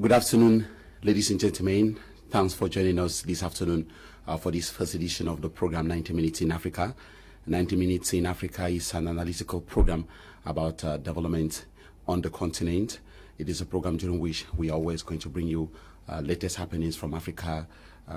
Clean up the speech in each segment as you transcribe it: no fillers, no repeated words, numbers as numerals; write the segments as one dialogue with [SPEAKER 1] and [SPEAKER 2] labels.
[SPEAKER 1] Good afternoon, ladies and gentlemen. Thanks for joining us this afternoon for this first edition of the program 90 Minutes in Africa. 90 Minutes in Africa is an analytical program about development on the continent. It is a program during which we are always going to bring you latest happenings from Africa,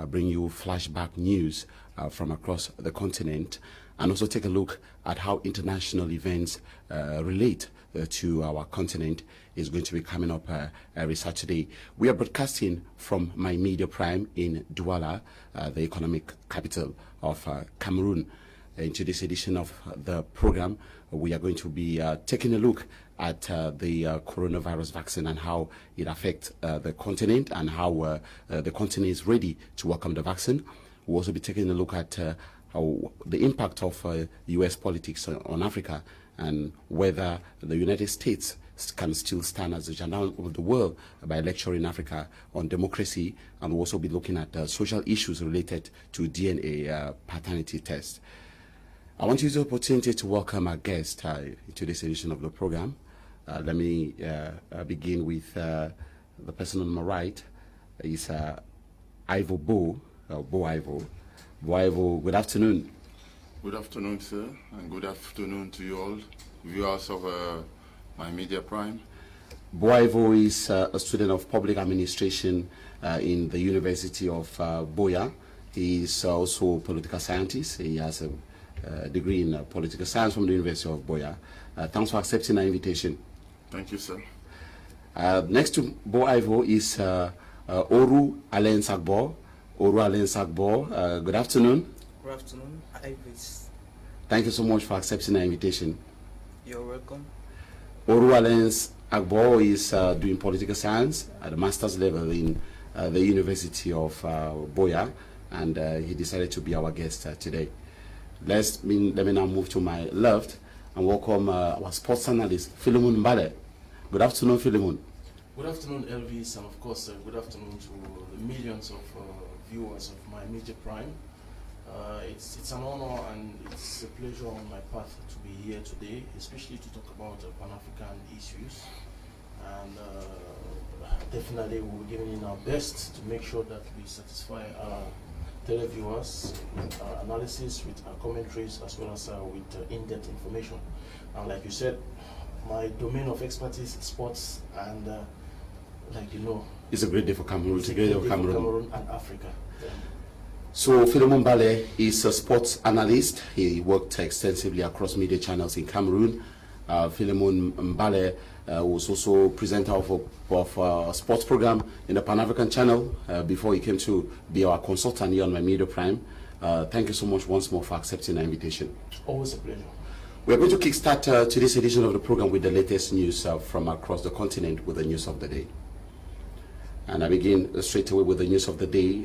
[SPEAKER 1] bring you flashback news from across the continent, and also take a look at how international events relate to our continent. Is going to be coming up every Saturday. We are broadcasting from my media prime in Douala, the economic capital of Cameroon. In today's edition of the program, we are going to be taking a look at the coronavirus vaccine and how it affects the continent and how the continent is ready to welcome the vaccine. We'll also be taking a look at how the impact of U.S. politics on Africa and whether the United States can still stand as the gendarme of the world by lecturing Africa on democracy, and we'll also be looking at social issues related to DNA paternity test. I want to use the opportunity to welcome our guest to this edition of the program. Let me begin with the person on my right. Is Ivo Bo, Ivo. Bo Ivo, good afternoon.
[SPEAKER 2] Good afternoon, sir, and good afternoon to you all, viewers of my media prime.
[SPEAKER 1] Bo Ivo is a student of public administration in the University of Boya. He is also a political scientist. He has a degree in political science from the University of Boya. Thanks for accepting our invitation.
[SPEAKER 2] Thank you, sir.
[SPEAKER 1] Next to Bo Ivo is Oru Alain AGBOR. Oru Alain AGBOR, good afternoon.
[SPEAKER 3] Good afternoon, ELVIS.
[SPEAKER 1] Thank you so much for accepting our invitation.
[SPEAKER 3] You're welcome.
[SPEAKER 1] Oru Alain AGBOR is doing political science at the master's level in the University of Boya, and he decided to be our guest today. Let me now move to my left and welcome our sports analyst, PHILEMON MBALLE. Good afternoon, PHILEMON.
[SPEAKER 4] Good afternoon, ELVIS, and of course, good afternoon to the millions of viewers of my media prime. It's an honor and it's a pleasure on my part to be here today, especially to talk about Pan-African issues. And definitely we'll be giving in our best to make sure that we satisfy our televiewers with our analysis, with our commentaries, as well as with in-depth information. And like you said, my domain of expertise is sports, and like you know,
[SPEAKER 1] it's a great day for Cameroon.
[SPEAKER 4] It's a great day for Cameroon and Africa. Yeah.
[SPEAKER 1] So PHILEMON MBALLE is a sports analyst. He worked extensively across media channels in Cameroon. PHILEMON MBALLE was also presenter of a sports program in the Pan-African channel before he came to be our consultant here on my media prime. Thank you so much once more for accepting the invitation.
[SPEAKER 4] Always a pleasure.
[SPEAKER 1] We are going to kickstart today's edition of the program with the latest news from across the continent with the news of the day. And I begin straight away with the news of the day.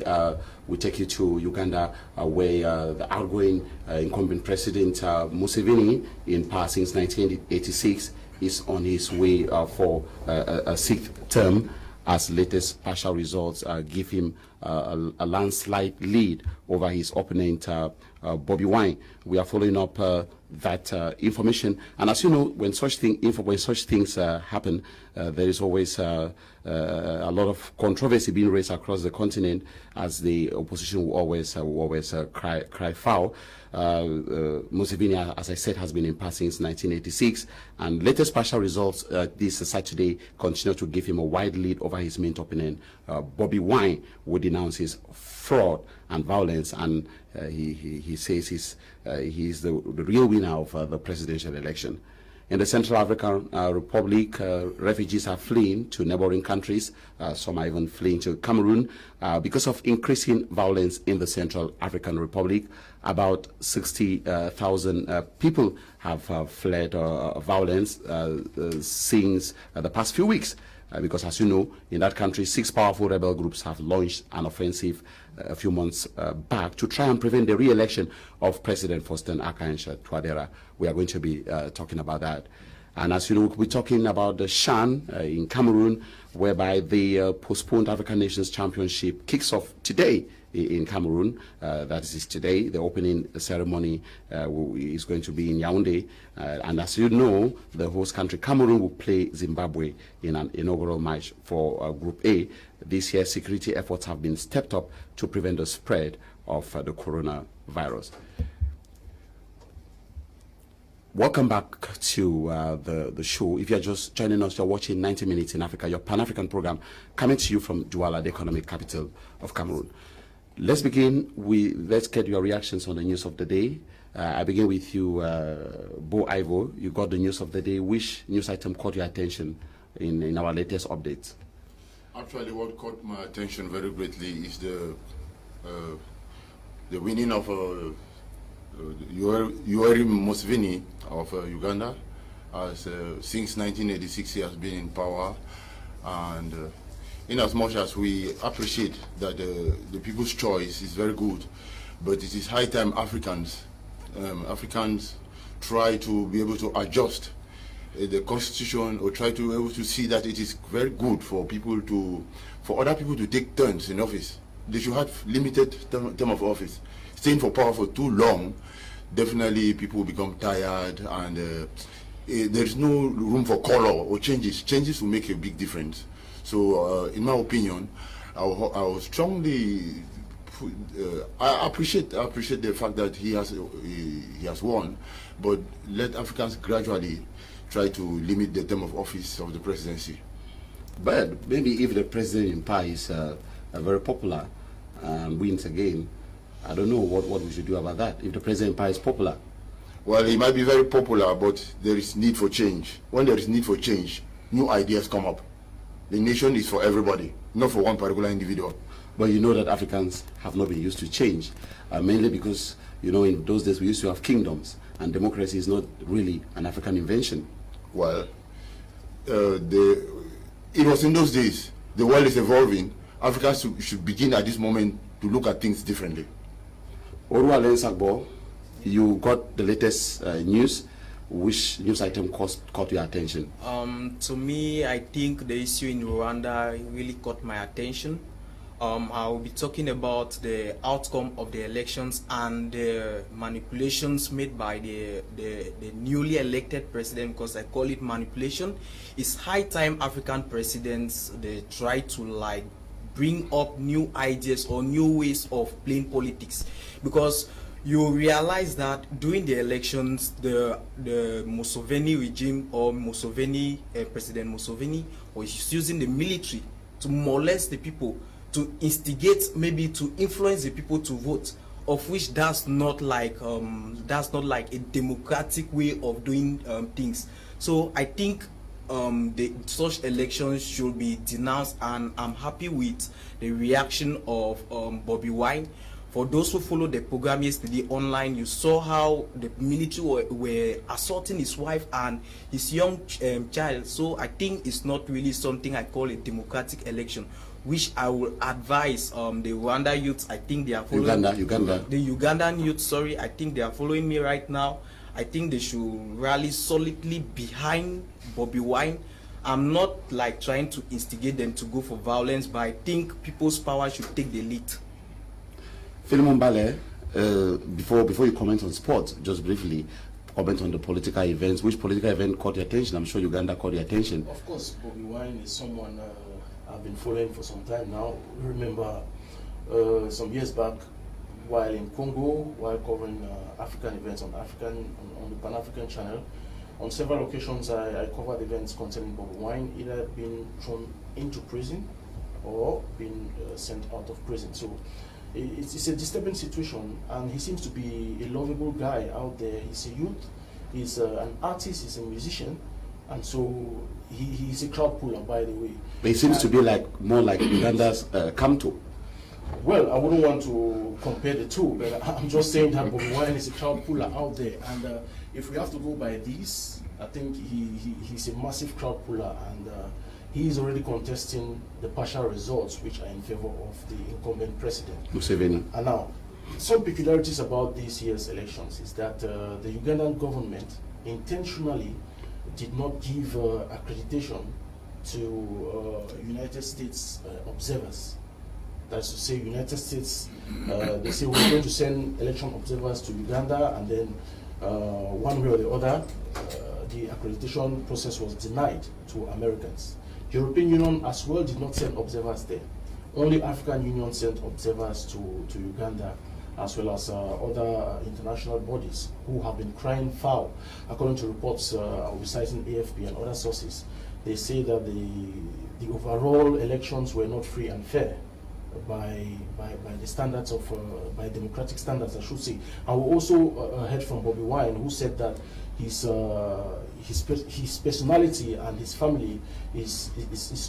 [SPEAKER 1] We take you to Uganda, where the outgoing incumbent president Museveni, in power since 1986, is on his way for a sixth term, as latest partial results give him a landslide lead over his opponent, Bobby Wine. We are following up that information, and as you know, when such things happen, there is always a lot of controversy being raised across the continent, as the opposition will always cry foul. Museveni, as I said, has been in power since 1986, and latest partial results this Saturday continue to give him a wide lead over his main opponent, Bobby Wine, who denounces fraud and violence, and he says he's the real winner of the presidential election. In the Central African Republic, refugees are fleeing to neighboring countries. Some are even fleeing to Cameroon because of increasing violence in the Central African Republic. About 60,000 people have fled violence since the past few weeks. Because, as you know, in that country, 6 powerful rebel groups have launched an offensive a few months back to try and prevent the re-election of President Faustin Archange Touadera. We are going to be talking about that. And as you know, we'll be talking about the Shan in Cameroon, whereby the postponed African Nations Championship kicks off today in Cameroon. That is today. The opening ceremony is going to be in Yaoundé. And as you know, the host country, Cameroon, will play Zimbabwe in an inaugural match for Group A. This year, security efforts have been stepped up to prevent the spread of the coronavirus. Welcome back to the show. If you're just joining us, you're watching 90 Minutes in Africa, your Pan-African program coming to you from Douala, the economic capital of Cameroon. Let's begin with, let's get your reactions on the news of the day. I begin with you, Bo Ivo. You got the news of the day. Which news item caught your attention in our latest updates?
[SPEAKER 2] Actually, what caught my attention very greatly is the winning of Yoweri Museveni of Uganda. Since 1986 he has been in power, and in as much as we appreciate that the people's choice is very good, but it is high time Africans try to be able to adjust the constitution, or try to be able to see that it is very good for other people to take turns in office. They should have limited term of office. Staying for power for too long, definitely people will become tired, and there is no room for color or changes. Changes will make a big difference. So, in my opinion, I will strongly I appreciate the fact that he has won, but let Africans gradually try to limit the term of office of the presidency.
[SPEAKER 1] But maybe if the president in power is very popular and wins again, I don't know what we should do about that. If the president in power is popular,
[SPEAKER 2] well, he might be very popular, but there is need for change. When there is need for change, new ideas come up. The nation is for everybody, not for one particular individual.
[SPEAKER 1] But you know that Africans have not been used to change, mainly because, you know, in those days we used to have kingdoms, and democracy is not really an African invention.
[SPEAKER 2] Well, it was in those days. The world is evolving. Africans should begin at this moment to look at things differently.
[SPEAKER 1] AGBOR, you got the latest news. Which news item caught your attention?
[SPEAKER 3] To me, I think the issue in Rwanda really caught my attention. I will be talking about the outcome of the elections and the manipulations made by the newly elected president, because I call it manipulation. It's high time African presidents, they try to bring up new ideas or new ways of playing politics, because you realize that during the elections, the Museveni regime, or President Museveni, was using the military to molest the people, to instigate, maybe to influence the people to vote, of which that's not like a democratic way of doing things. So I think such elections should be denounced, and I'm happy with the reaction of Bobby Wine. For those who followed the program yesterday online, you saw how the military were assaulting his wife and his young child. So I think it's not really something I call a democratic election, which I will advise the Rwanda youth. I think they are following
[SPEAKER 1] Uganda.
[SPEAKER 3] The Ugandan youth, sorry, I think they are following me right now. I think they should rally solidly behind Bobby Wine. I'm not trying to instigate them to go for violence, but I think people's power should take the lead.
[SPEAKER 1] Philemon MBALLE, before you comment on sports, just briefly comment on the political events. Which political event caught your attention? I'm sure Uganda caught your attention.
[SPEAKER 4] Of course, Bobby Wine is someone I've been following for some time now. Remember some years back, while in Congo, while covering African events on the Pan-African channel, on several occasions I covered events concerning Bobby Wine, either being thrown into prison or being sent out of prison. So it's a disturbing situation, and he seems to be a lovable guy out there. He's a youth, he's an artist, he's a musician, and so he's a crowd puller, by the way.
[SPEAKER 1] But he seems to be more like Uganda's Kamto.
[SPEAKER 4] Well, I wouldn't want to compare the two, but I'm just saying that Bobby Wine is a crowd puller out there, and if we have to go by this, I think he's a massive crowd puller, and he is already contesting the partial results, which are in favor of the incumbent president,
[SPEAKER 1] Museveni.
[SPEAKER 4] And now, some peculiarities about this year's elections is that the Ugandan government intentionally did not give accreditation to United States observers. That's to say, United States, they say we're going to send election observers to Uganda, and then one way or the other, the accreditation process was denied to Americans. European Union as well did not send observers there. Only African Union sent observers to Uganda, as well as other international bodies who have been crying foul. According to reports I'll be citing AFP and other sources, they say that the overall elections were not free and fair by the standards of, by democratic standards, I should say. And we also heard from Bobby Wine, who said that his personality and his family is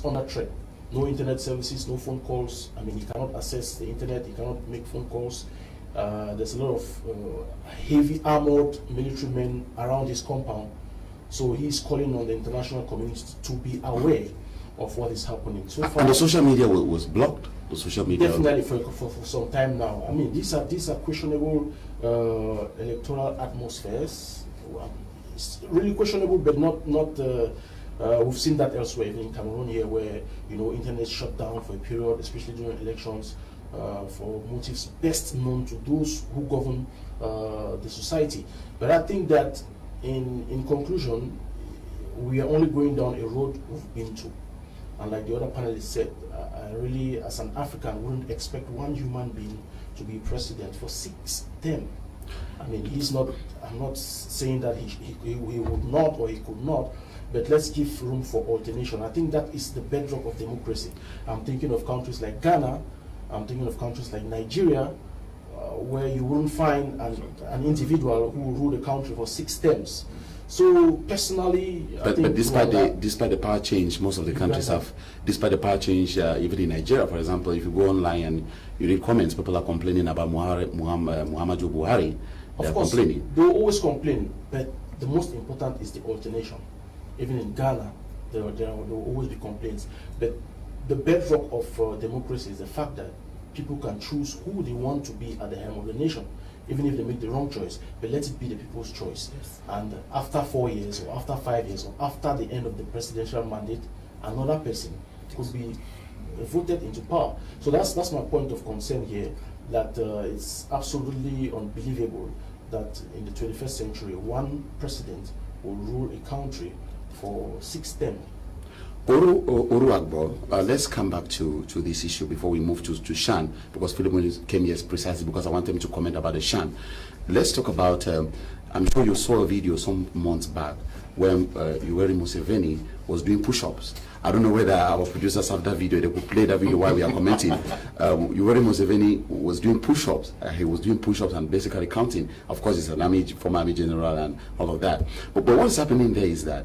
[SPEAKER 4] under threat. No internet services, no phone calls. I mean, he cannot access the internet, he cannot make phone calls. There's a lot of heavy armored military men around his compound. So he's calling on the international community to be aware of what is happening. So far,
[SPEAKER 1] and the social media was blocked. The social media
[SPEAKER 4] definitely for some time now. I mean, these are questionable electoral atmospheres. It's really questionable, but not. We've seen that elsewhere, even in Cameroon here, where internet shut down for a period, especially during elections, for motives best known to those who govern the society. But I think that, in conclusion, we are only going down a road we've been to. And like the other panelists said, I really, as an African, wouldn't expect one human being to be president for 6 terms. I mean, I'm not saying that he would not or he could not, but let's give room for alternation. I think that is the bedrock of democracy. I'm thinking of countries like Ghana, I'm thinking of countries like Nigeria, where you wouldn't find an individual who will rule the country for 6 terms. So personally,
[SPEAKER 1] but despite the power change, most of the countries have. Despite the power change, even in Nigeria, for example, if you go online and you read comments, people are complaining about Muhammadu Buhari. They are complaining.
[SPEAKER 4] They will always complain, but the most important is the alternation. Even in Ghana, there will always be complaints. But the bedrock of democracy is the fact that people can choose who they want to be at the helm of the nation, even if they make the wrong choice, but let it be the people's choice. Yes. And after 4 years, or after 5 years, or after the end of the presidential mandate, another person could be voted into power. So that's my point of concern here, that it's absolutely unbelievable that in the 21st century, one president will rule a country for 6 terms. AGBOR, let's come back to this issue before we move to Shan, because Philemon came here precisely because I want him to comment about the Shan. Let's talk about, I'm sure you saw a video some months back when Yoweri Museveni was doing push-ups. I don't know whether our producers have that video, they could play that video while we are commenting. Yoweri Museveni was doing push-ups. He was doing push-ups and basically counting. Of course, he's an former Army general and all of that. But what's happening there is that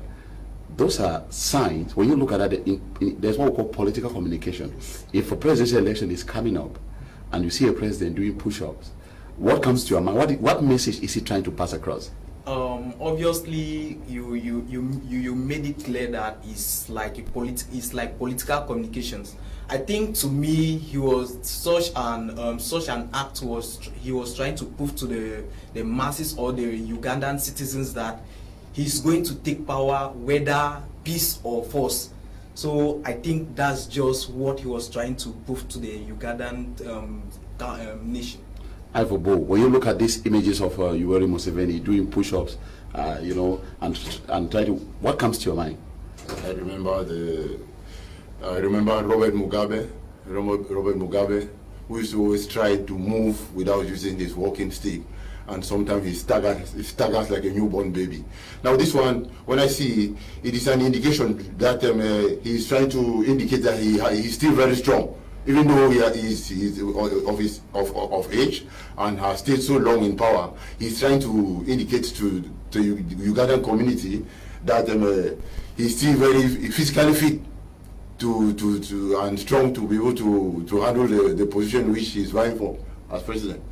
[SPEAKER 4] those are signs. When you look at that, there's what we call political communication. If a presidential election is coming up and you see a president doing push-ups, what comes to your mind? What message is he trying to pass across?
[SPEAKER 3] Obviously, you made it clear that it's like political communications. I think to me, he was such an act he was trying to prove to the masses or the Ugandan citizens that he's going to take power whether peace or force. So I think that's just what he was trying to prove to the Ugandan nation.
[SPEAKER 1] Ivobo, when you look at these images of Yoweri Museveni doing push-ups, and try to, what comes to your mind?
[SPEAKER 2] I remember Robert Mugabe, who used to always try to move without using his walking stick, and sometimes he staggers like a newborn baby. Now this one, when I see it is an indication that he's trying to indicate that he's still very strong. Even though he's of age and has stayed so long in power, he's trying to indicate to the Ugandan community that he's still very physically fit and strong to be able to handle the position which he's vying for as president.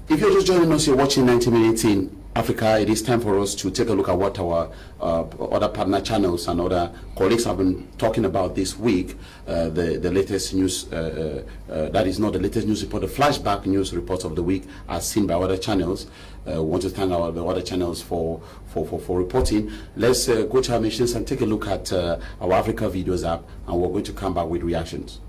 [SPEAKER 1] If you're just joining us, you're watching 90 Minutes in Africa. It is time for us to take a look at what our other partner channels and other colleagues have been talking about this week. The latest news, that is not the latest news report, the flashback news reports of the week as seen by other channels. We want to thank the other channels for reporting. Let's go to our machines and take a look at our Africa Videos app, and we're going to come back with reactions.
[SPEAKER 5] Africa Videos app, and we're going to come back with reactions.
[SPEAKER 1] Let's go to our machines and take a look at our Africa Videos app, and we're going to come back with reactions. Let's go to our machines and take a look at our Africa Videos app, and we're going to come back with reactions.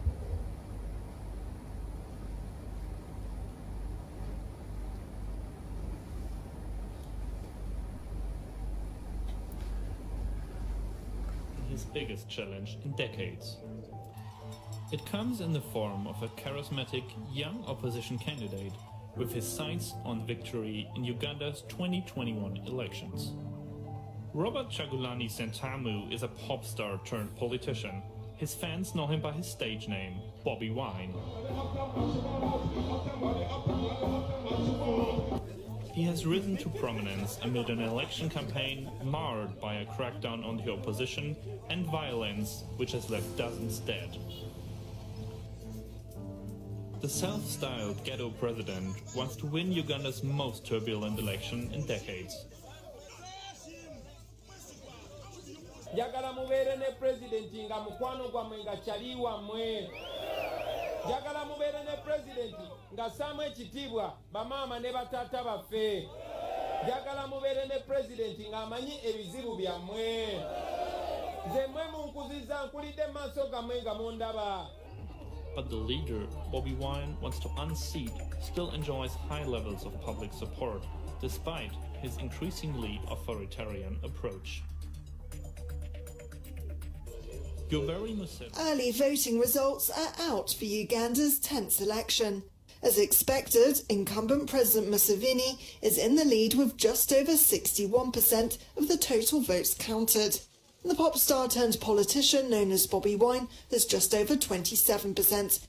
[SPEAKER 5] his biggest challenge in decades. It comes in the form of a charismatic young opposition candidate with his sights on victory in Uganda's 2021 elections. Robert Chagulani Sentamu is a pop star turned politician. His fans know him by his stage name, Bobby Wine. He has risen to prominence amid an election campaign marred by a crackdown on the opposition and violence which has left dozens dead. The self-styled ghetto president wants to win Uganda's most turbulent election in decades.
[SPEAKER 6] Njagala mubeere ne presidenti nga mukwano gwammwe nga kyaliwa mmwe. Njagala mubeere ne presidenti nga ssaamu ekitiibwa bamaama ne bataata baffe. Njagala mubeere ne presidenti ng'amanyi ebizibu byammwe. Nze mmwe munkuzizza nkulidde mu maaso gammwe nga mundaba.
[SPEAKER 5] But the leader, Bobby Wine, wants to unseat, still enjoys high levels of public support, despite his increasingly authoritarian approach.
[SPEAKER 7] Early voting results are out for Uganda's 10th election. As expected, incumbent President Museveni is in the lead with just over 61% of the total votes counted. The pop star turned politician known as Bobby Wine has just over 27%.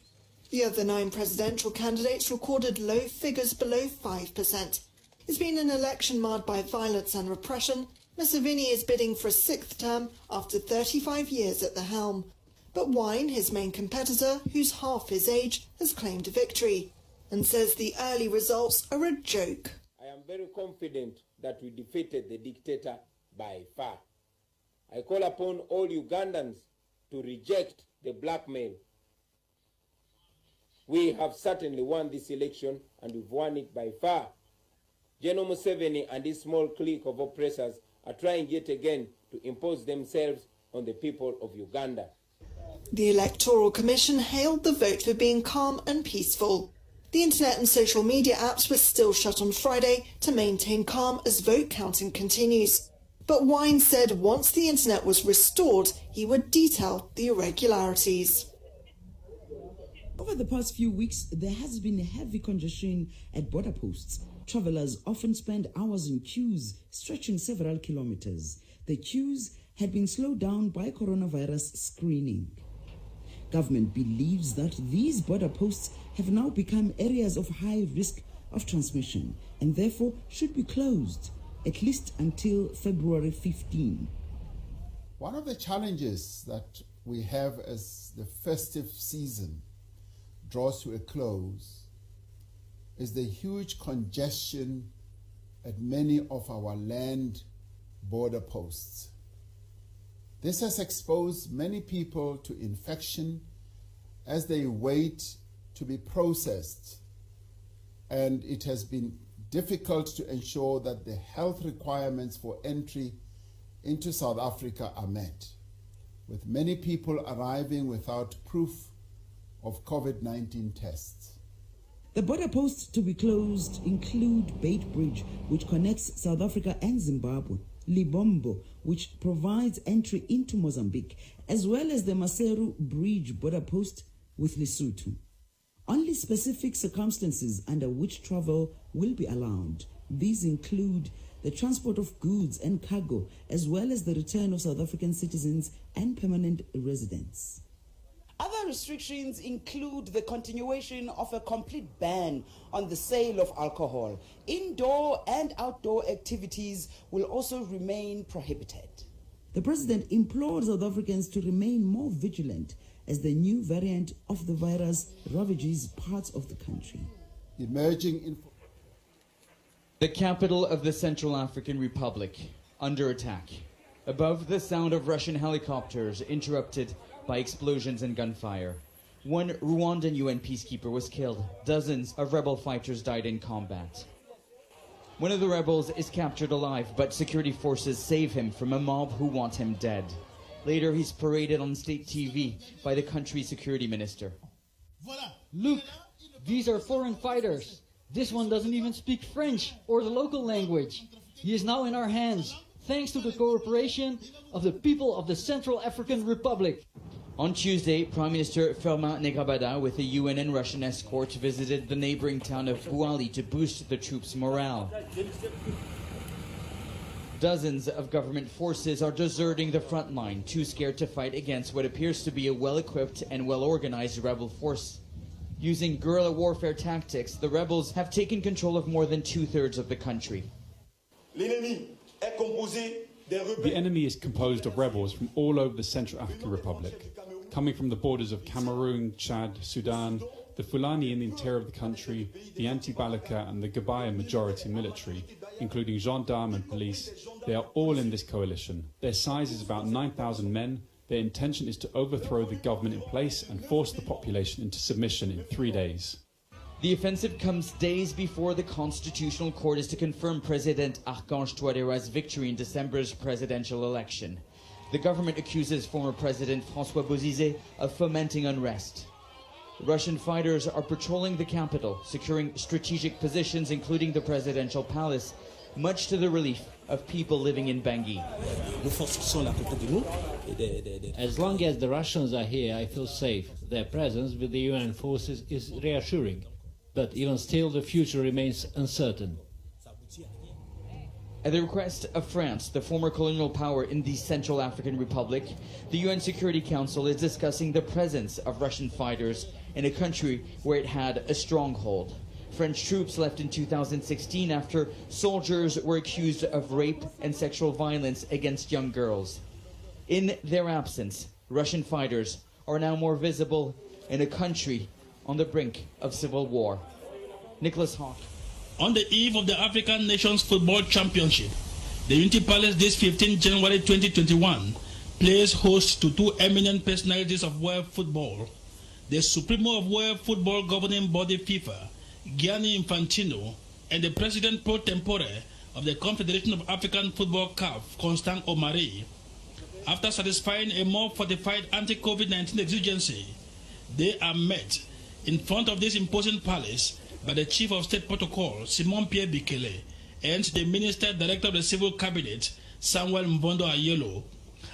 [SPEAKER 7] The other 9 presidential candidates recorded low figures below 5%. It's been an election marred by violence and repression. Museveni is bidding for a 6th term after 35 years at the helm. But Wine, his main competitor, who's half his age, has claimed victory and says the early results are a joke.
[SPEAKER 6] I am very confident that we defeated the dictator by far. I call upon all Ugandans to reject the blackmail. We have certainly won this election and we've won it by far. General Museveni and his small clique of oppressors are trying yet again to impose themselves on the people of Uganda.
[SPEAKER 7] The Electoral Commission hailed the vote for being calm and peaceful. The internet and social media apps were still shut on Friday to maintain calm as vote counting continues. But Wine said once the internet was restored, he would detail the irregularities.
[SPEAKER 8] Over the past few weeks, there has been heavy congestion at border posts. Travelers often spend hours in queues stretching several kilometers. The queues had been slowed down by coronavirus screening. Government believes that these border posts have now become areas of high risk of transmission and therefore should be closed, at least until February 15.
[SPEAKER 9] One of the challenges that we have as the festive season draws to a close is the huge congestion at many of our land border posts. This has exposed many people to infection as they wait to be processed, and it has been difficult to ensure that the health requirements for entry into South Africa are met, with many people arriving without proof of COVID-19 tests.
[SPEAKER 8] The border posts to be closed include Bait Bridge, which connects South Africa and Zimbabwe, Libombo, which provides entry into Mozambique, as well as the Maseru Bridge border post with Lesotho. Only specific circumstances under which travel will be allowed. These include the transport of goods and cargo, as well as the return of South African citizens and permanent residents.
[SPEAKER 10] Other restrictions include the continuation of a complete ban on the sale of alcohol. Indoor and outdoor activities will also remain prohibited.
[SPEAKER 8] The president implored South Africans to remain more vigilant as the new variant of the virus ravages parts of the country.
[SPEAKER 11] The capital of the Central African Republic, under attack. Above, the sound of Russian helicopters interrupted by explosions and gunfire. One Rwandan UN peacekeeper was killed. Dozens of rebel fighters died in combat. One of the rebels is captured alive, but security forces save him from a mob who want him dead. Later, he's paraded on state TV by the country's security minister.
[SPEAKER 12] Look, these are foreign fighters. This one doesn't even speak French or the local language. He is now in our hands. thanks to the cooperation of the people of the Central African Republic.
[SPEAKER 11] On Tuesday, Prime Minister Firmin Negrabada, with a UN and Russian escort, visited the neighboring town of Bouali to boost the troops' morale. Dozens of government forces are deserting the front line, too scared to fight against what appears to be a well-equipped and well-organized rebel force. Using guerrilla warfare tactics, the rebels have taken control of more than 2/3 of the country.
[SPEAKER 13] The enemy is composed of rebels from all over the Central African Republic, coming from the borders of Cameroon, Chad, Sudan, the Fulani in the interior of the country, the anti-Balaka and the Gabaya majority military, including gendarmes and police. They are all in this coalition. Their size is about 9,000 men. Their intention is to overthrow the government in place and force the population into submission in 3 days.
[SPEAKER 11] The offensive comes days before the Constitutional Court is to confirm President Archange Touadéra's victory in December's presidential election. The government accuses former President François Bozizé of fomenting unrest. Russian fighters are patrolling the capital, securing strategic positions including the presidential palace, much to the relief of people living in Bangui.
[SPEAKER 14] As long as the Russians are here, I feel safe. Their presence with the UN forces is reassuring. But even still, the future remains uncertain.
[SPEAKER 11] At the request of France, the former colonial power in the Central African Republic, the UN Security Council is discussing the presence of Russian fighters in a country where it had a stronghold. French troops left in 2016 after soldiers were accused of rape and sexual violence against young girls. In their absence, Russian fighters are now more visible in a country on the brink of civil war. Nicholas Hawke.
[SPEAKER 15] On the eve of the African Nations Football Championship, the Unity Palace this 15 January 2021 plays host to two eminent personalities of world football. The Supremo of World Football Governing Body FIFA, Gianni Infantino, and the President pro tempore of the Confederation of African Football CAF, Constant Omari. After satisfying a more fortified anti-COVID-19 exigency, they are met in front of this imposing palace by the Chief of State Protocol, Simon Pierre Bikele, and the Minister Director of the Civil Cabinet, Samuel Mbondo Ayelo.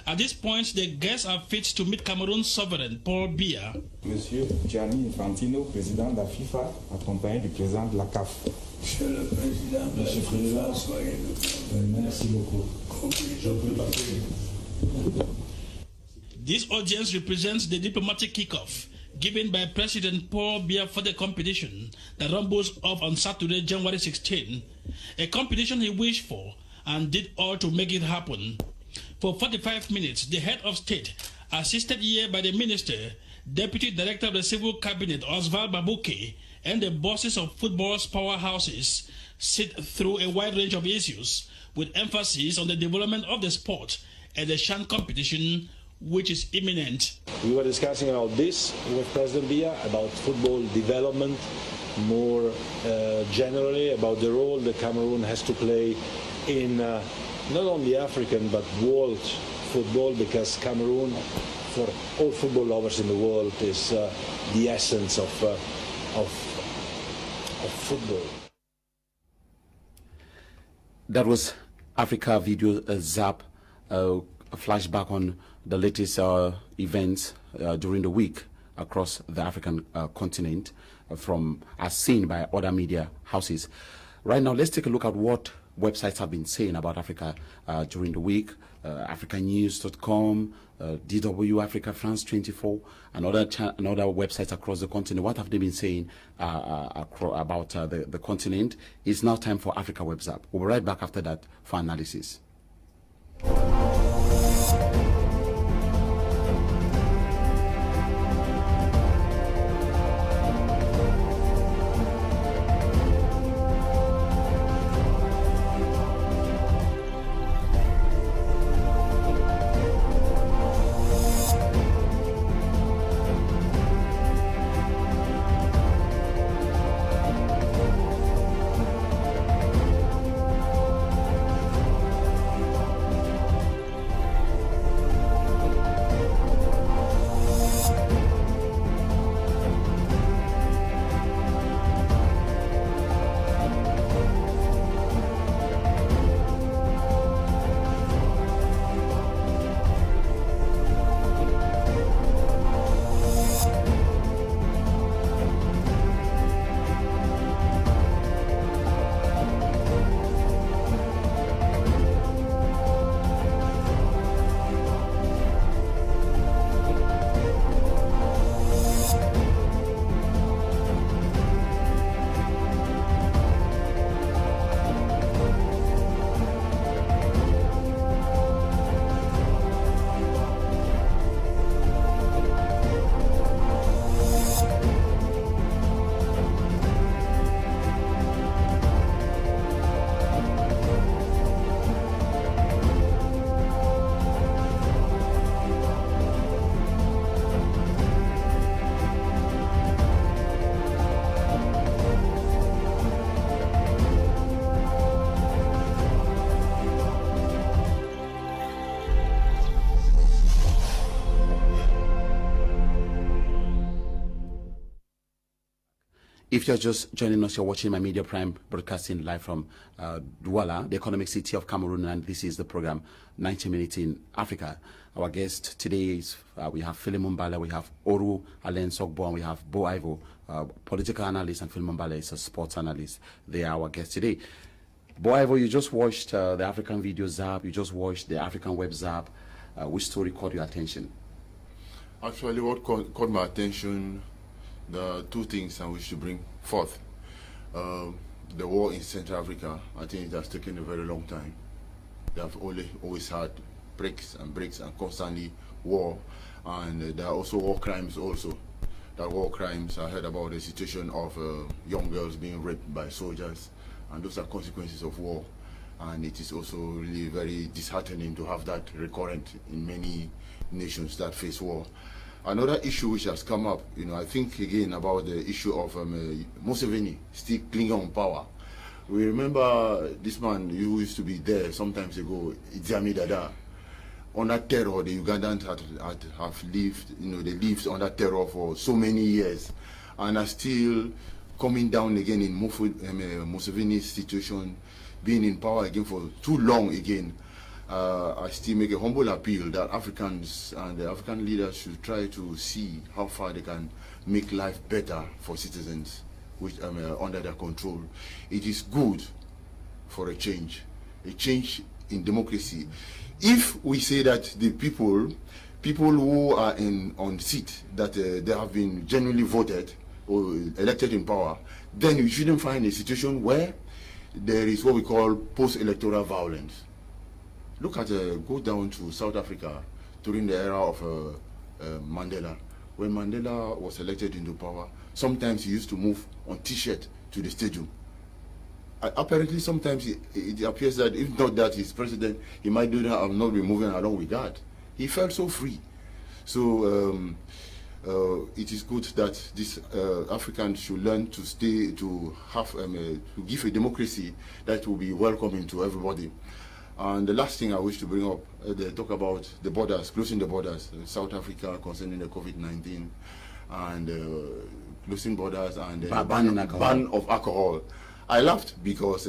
[SPEAKER 15] At this point, the guests are fit to meet Cameroon's sovereign, Paul Biya.
[SPEAKER 16] Monsieur Gianni Infantino, président de la FIFA, accompagné du président de la CAF.
[SPEAKER 17] Monsieur le Président de la FIFA, soyez le bienvenu.
[SPEAKER 16] Merci beaucoup. Je peux passer.
[SPEAKER 15] This audience represents the diplomatic kickoff given by President Paul Biya for the competition that rumbles off on Saturday, January 16, a competition he wished for and did all to make it happen. For 45 minutes, the head of state, assisted here by the minister, Deputy Director of the Civil Cabinet, Oswald Babuke, and the bosses of football's powerhouses, sit through a wide range of issues with emphasis on the development of the sport and the Shan competition, which is imminent.
[SPEAKER 18] We were discussing about this with President Biya, about football development, more generally about the role that Cameroon has to play in not only African but world football, because Cameroon, for all football lovers in the world, is the essence of football.
[SPEAKER 1] That was Africa Video Zap, a flashback on the latest events during the week across the African continent, from as seen by other media houses. Right now, let's take a look at what websites have been saying about Africa during the week. AfricaNews.com, DW Africa, France 24, and other websites across the continent. What have they been saying about the continent? It's now time for Africa Web Zap. We'll be right back after that for analysis. If you're just joining us, you're watching My Media Prime, broadcasting live from Douala, the economic city of Cameroon, and this is the program 90 Minutes in Africa. Our guest today is, we have PHILEMON MBALLE, we have Oru Alain Sogbo, and we have Bo Ivo, political analyst, and PHILEMON MBALLE is a sports analyst. They are our guests today. Bo Ivo, you just watched the African Video Zap, you just watched the African Web Zap. Which story caught your attention?
[SPEAKER 2] Actually, what caught my attention, the two things I wish to bring forth. The war in Central Africa, I think it has taken a very long time. They have always had breaks and constantly war. And there are also war crimes also. There are war crimes. I heard about the situation of young girls being raped by soldiers. And those are consequences of war. And it is also really very disheartening to have that recurrent in many nations that face war. Another issue which has come up, I think again about the issue of Museveni still clinging on power. We remember this man who used to be there sometimes ago, Idzami Dada. Under terror, the Ugandans have lived, they lived under terror for so many years, and are still coming down again in Museveni's situation, being in power again for too long again. I still make a humble appeal that Africans and the African leaders should try to see how far they can make life better for citizens which under their control. It is good for a change in democracy. If we say that the people who are on seat, that they have been genuinely voted or elected in power, then you shouldn't find a situation where there is what we call post-electoral violence. Look at, go down to South Africa during the era of Mandela. When Mandela was elected into power, sometimes he used to move on T-shirt to the stadium. Apparently, sometimes it appears that if not that he's president, he might not be moving along with that. He felt so free. So it is good that these Africans should learn to to give a democracy that will be welcoming to everybody. And the last thing I wish to bring up, they talk about the borders, closing the borders, South Africa concerning the COVID-19, and closing borders and the ban of alcohol. I laughed because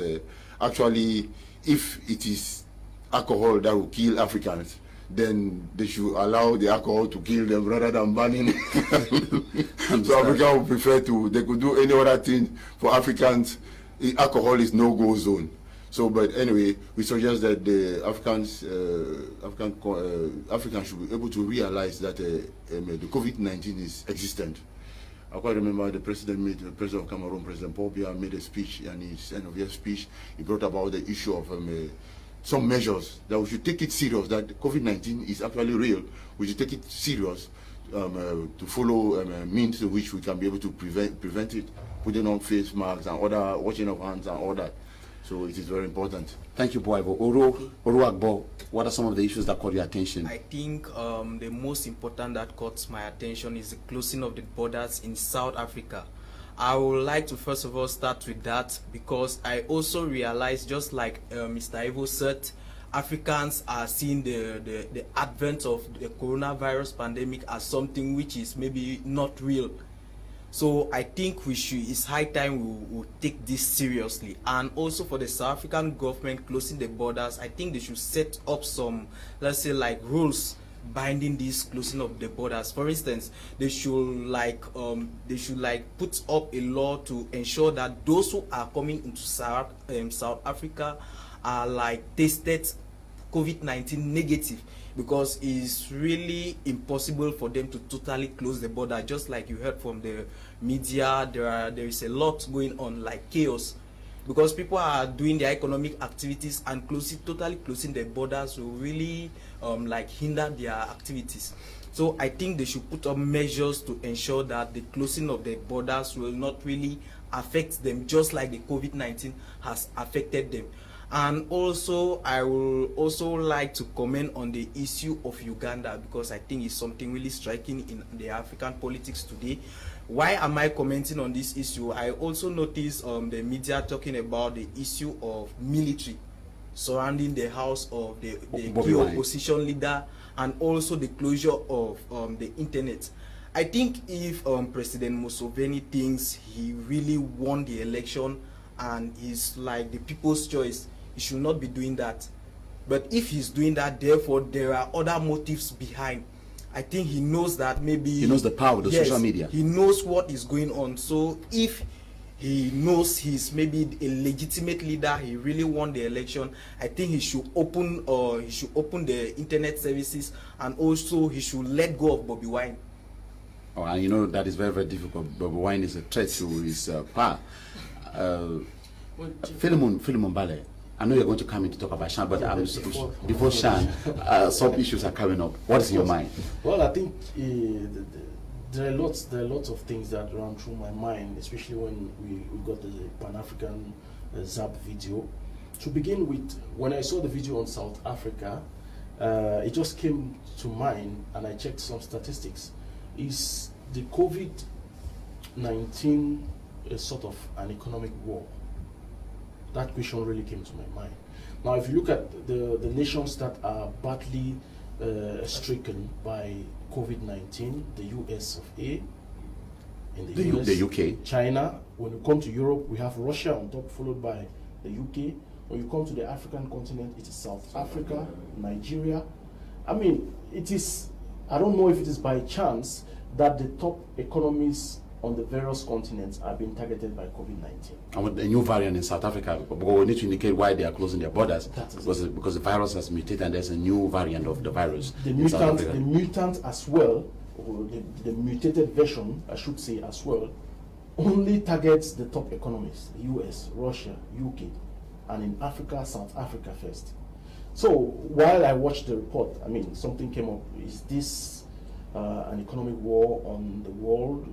[SPEAKER 2] actually, if it is alcohol that will kill Africans, then they should allow the alcohol to kill them rather than banning it. So Africa would prefer they could do any other thing for Africans. Alcohol is no-go zone. So, but anyway, we suggest that the Africans should be able to realize that the COVID-19 is existent. I quite remember the president of Cameroon, President Paul Biya, made a speech, and in his end of year speech, he brought about the issue of some measures that we should take it serious, that COVID-19 is actually real. We should take it serious to follow means in which we can be able to prevent it, putting on face masks and other washing of hands and all that. So it is very important. Thank you, Boivo. Oru AGBOR, what are some of the issues that caught your attention?
[SPEAKER 3] I think the most important that caught my attention is the closing of the borders in South Africa. I would like to first of all start with that because I also realized, just like Mr. Ivo said, Africans are seeing the advent of the coronavirus pandemic as something which is maybe not real. So I think it's high time we'll take this seriously. And also for the South African government closing the borders, I think they should set up some, let's say, like rules binding this closing of the borders. For instance, they should put up a law to ensure that those who are coming into South Africa are tested COVID-19 negative, because it's really impossible for them to totally close the border. Just like you heard from the media, there is a lot going on, like chaos, because people are doing their economic activities, and totally closing the borders will really hinder their activities. So I think they should put up measures to ensure that the closing of the borders will not really affect them, just like the COVID-19 has affected them. And also, I will also like to comment on the issue of Uganda, because I think it's something really striking in the African politics today. Why am I commenting on this issue? I also noticed the media talking about the issue of military surrounding the house of the key opposition leader, and also the closure of the internet. I think if President Museveni thinks he really won the election and he's like the people's choice, he should not be doing that. But if he's doing that, therefore there are other motives behind. I think he knows that maybe
[SPEAKER 1] he knows the power of the social media.
[SPEAKER 3] He knows what is going on. So if he knows he's maybe a legitimate leader, he really won the election, I think he should open the internet services, and also he should let go of Bobby Wine.
[SPEAKER 1] Oh, and you know that is very, very difficult. Bobby Wine is a threat to his power. Philemon MBALLE, I know you're going to come in to talk about Shan, but before Shan, some issues are coming up. What is in your mind?
[SPEAKER 4] Well, I think there are lots of things that run through my mind, especially when we got the Pan-African ZAP video. To begin with, when I saw the video on South Africa, it just came to mind, and I checked some statistics. Is the COVID-19 a sort of an economic war? That question really came to my mind. Now, if you look at the nations that are badly stricken by COVID-19, the US of A, in the US,
[SPEAKER 1] the UK,
[SPEAKER 4] China. When you come to Europe, we have Russia on top, followed by the UK. When you come to the African continent, it is South Africa, Nigeria. I mean, it is, I don't know if it is by chance that the top economies on the various continents are being targeted by COVID-19.
[SPEAKER 1] And with the new variant in South Africa, but we need to indicate why they are closing their borders, because the virus has mutated and there's a new variant of the virus.
[SPEAKER 4] The mutant as well, or the mutated version, I should say as well, only targets the top economies, the US, Russia, UK, and in Africa, South Africa first. So while I watched the report, I mean, something came up. Is this an economic war on the world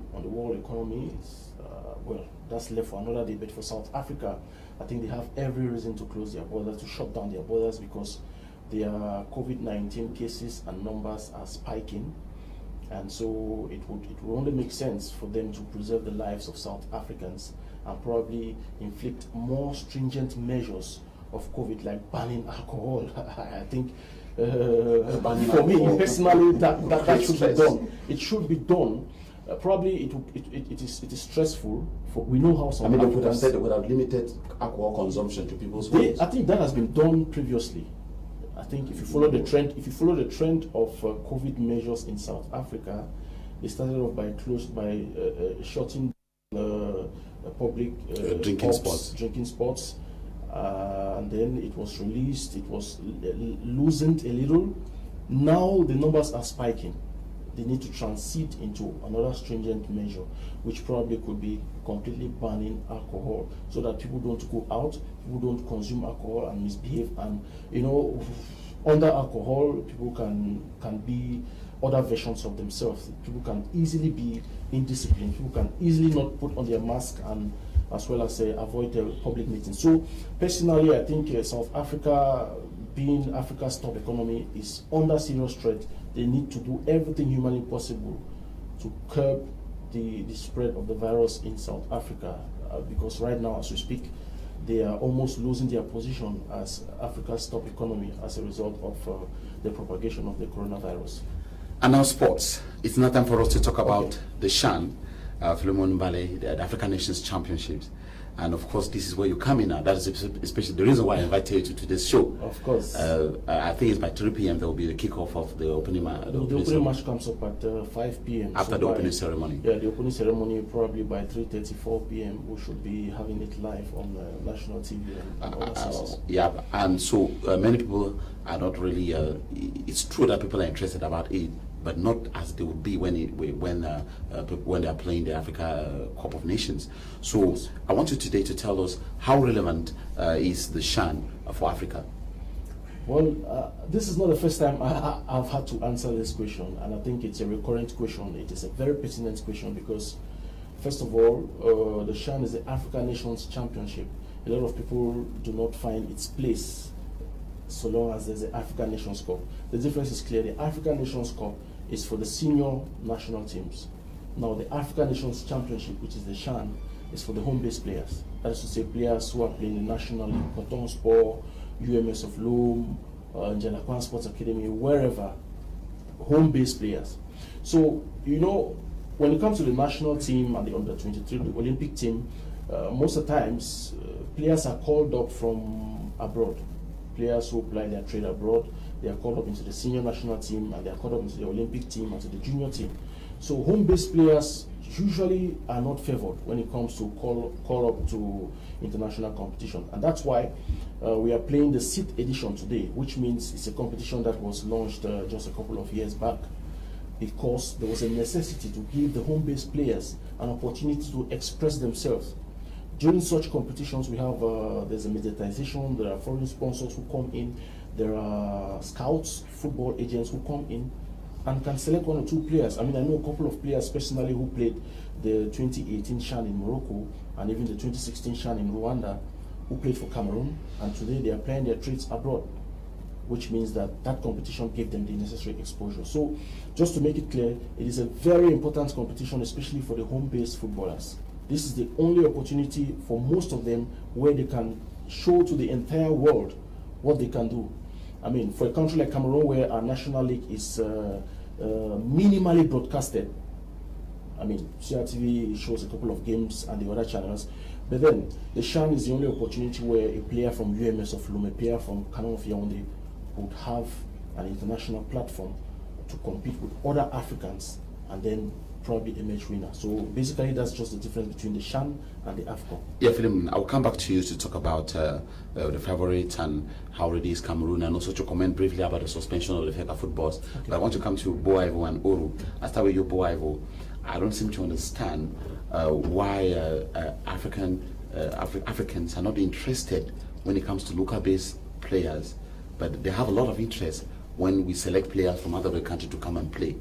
[SPEAKER 4] economy? Well, that's left for another debate. For South Africa, I think they have every reason to close their borders, to shut down their borders, because their COVID-19 cases and numbers are spiking. And so it would only make sense for them to preserve the lives of South Africans and probably inflict more stringent measures of COVID, like banning alcohol. I think for me personally, that should be done. It should be done. Probably it is stressful. We know how some.
[SPEAKER 1] I mean, they would have said they would have limited alcohol consumption to people's homes.
[SPEAKER 4] I think that has been done previously. I think if you follow the trend, of COVID measures in South Africa, they started off by shutting public
[SPEAKER 1] drinking spots.
[SPEAKER 4] And then it was released, it was loosened a little. Now the numbers are spiking. They need to transit into another stringent measure, which probably could be completely banning alcohol, so that people don't go out, people don't consume alcohol and misbehave. And under alcohol, people can be other versions of themselves. People can easily be indisciplined. People can easily not put on their mask, and as well as avoid public meetings. So personally, I think South Africa, being Africa's top economy, is under serious threat. They need to do everything humanly possible to curb the spread of the virus in South Africa, because right now, as we speak, they are almost losing their position as Africa's top economy as a result of the propagation of the coronavirus.
[SPEAKER 1] And now sports. It's not time for us to talk about the SHAN, Philemon MBALLE, the African Nations Championships. And of course, this is where you come in now. That is especially the reason why I invited you to this show.
[SPEAKER 4] Of course.
[SPEAKER 1] I think it's by 3 p.m. there will be the kickoff of the opening match.
[SPEAKER 4] The opening match comes up at 5 p.m.
[SPEAKER 1] After the opening ceremony.
[SPEAKER 4] Yeah, the opening ceremony probably by 3:34 p.m. We should be having it live on national TV and other sources.
[SPEAKER 1] Yeah, and so many people are not really. It's true that people are interested about it, but not as they would be when they are playing the Africa Cup of Nations. So I want you today to tell us how relevant is the SHAN for Africa.
[SPEAKER 4] Well, this is not the first time I've had to answer this question, and I think it's a recurrent question. It is a very pertinent question because, first of all, the SHAN is the African Nations Championship. A lot of people do not find its place so long as there's the African Nations Cup. The difference is clear. The African Nations Cup is for the senior national teams. Now, the African Nations Championship, which is the SHAN, is for the home-based players. That is to say, players who are playing the National League, Cotton Sport, UMS of Loom, Njelakwan Sports Academy, wherever, home-based players. So, when it comes to the national team and the under-23, the Olympic team, most of the times players are called up from abroad. Players who apply their trade abroad, they are called up into the senior national team, and they are called up into the Olympic team and to the junior team. So home-based players usually are not favored when it comes to call up to international competition, and that's why we are playing the 6th edition today, which means it's a competition that was launched just a couple of years back, because there was a necessity to give the home-based players an opportunity to express themselves. During such competitions, we have there's a mediatization, there are foreign sponsors who come in, there are scouts, football agents who come in and can select 1 or 2 players. I mean, I know a couple of players personally who played the 2018 CHAN in Morocco and even the 2016 CHAN in Rwanda, who played for Cameroon, and today they are playing their trades abroad, which means that that competition gave them the necessary exposure. So, just to make it clear, it is a very important competition, especially for the home-based footballers. This is the only opportunity for most of them where they can show to the entire world what they can do. I mean, for a country like Cameroon, where our national league is minimally broadcasted, I mean, CRTV shows a couple of games and the other channels, but then the CHAN is the only opportunity where a player from UMS of Lome, a player from Canon of Yaoundé would have an international platform to compete with other Africans and then probably emerge winner. So basically, that's just the difference between the CHAN and the AFCON.
[SPEAKER 1] Yeah, Philemon, I'll come back to you to talk about the favorites and how it is Cameroon, and also to comment briefly about the suspension of the FECA footballs. Okay. But I want to come to Boaivo and Oru. I'll start with you, Boaivo. I don't seem to understand why Africans are not interested when it comes to local-based players, but they have a lot of interest when we select players from other countries to come and play.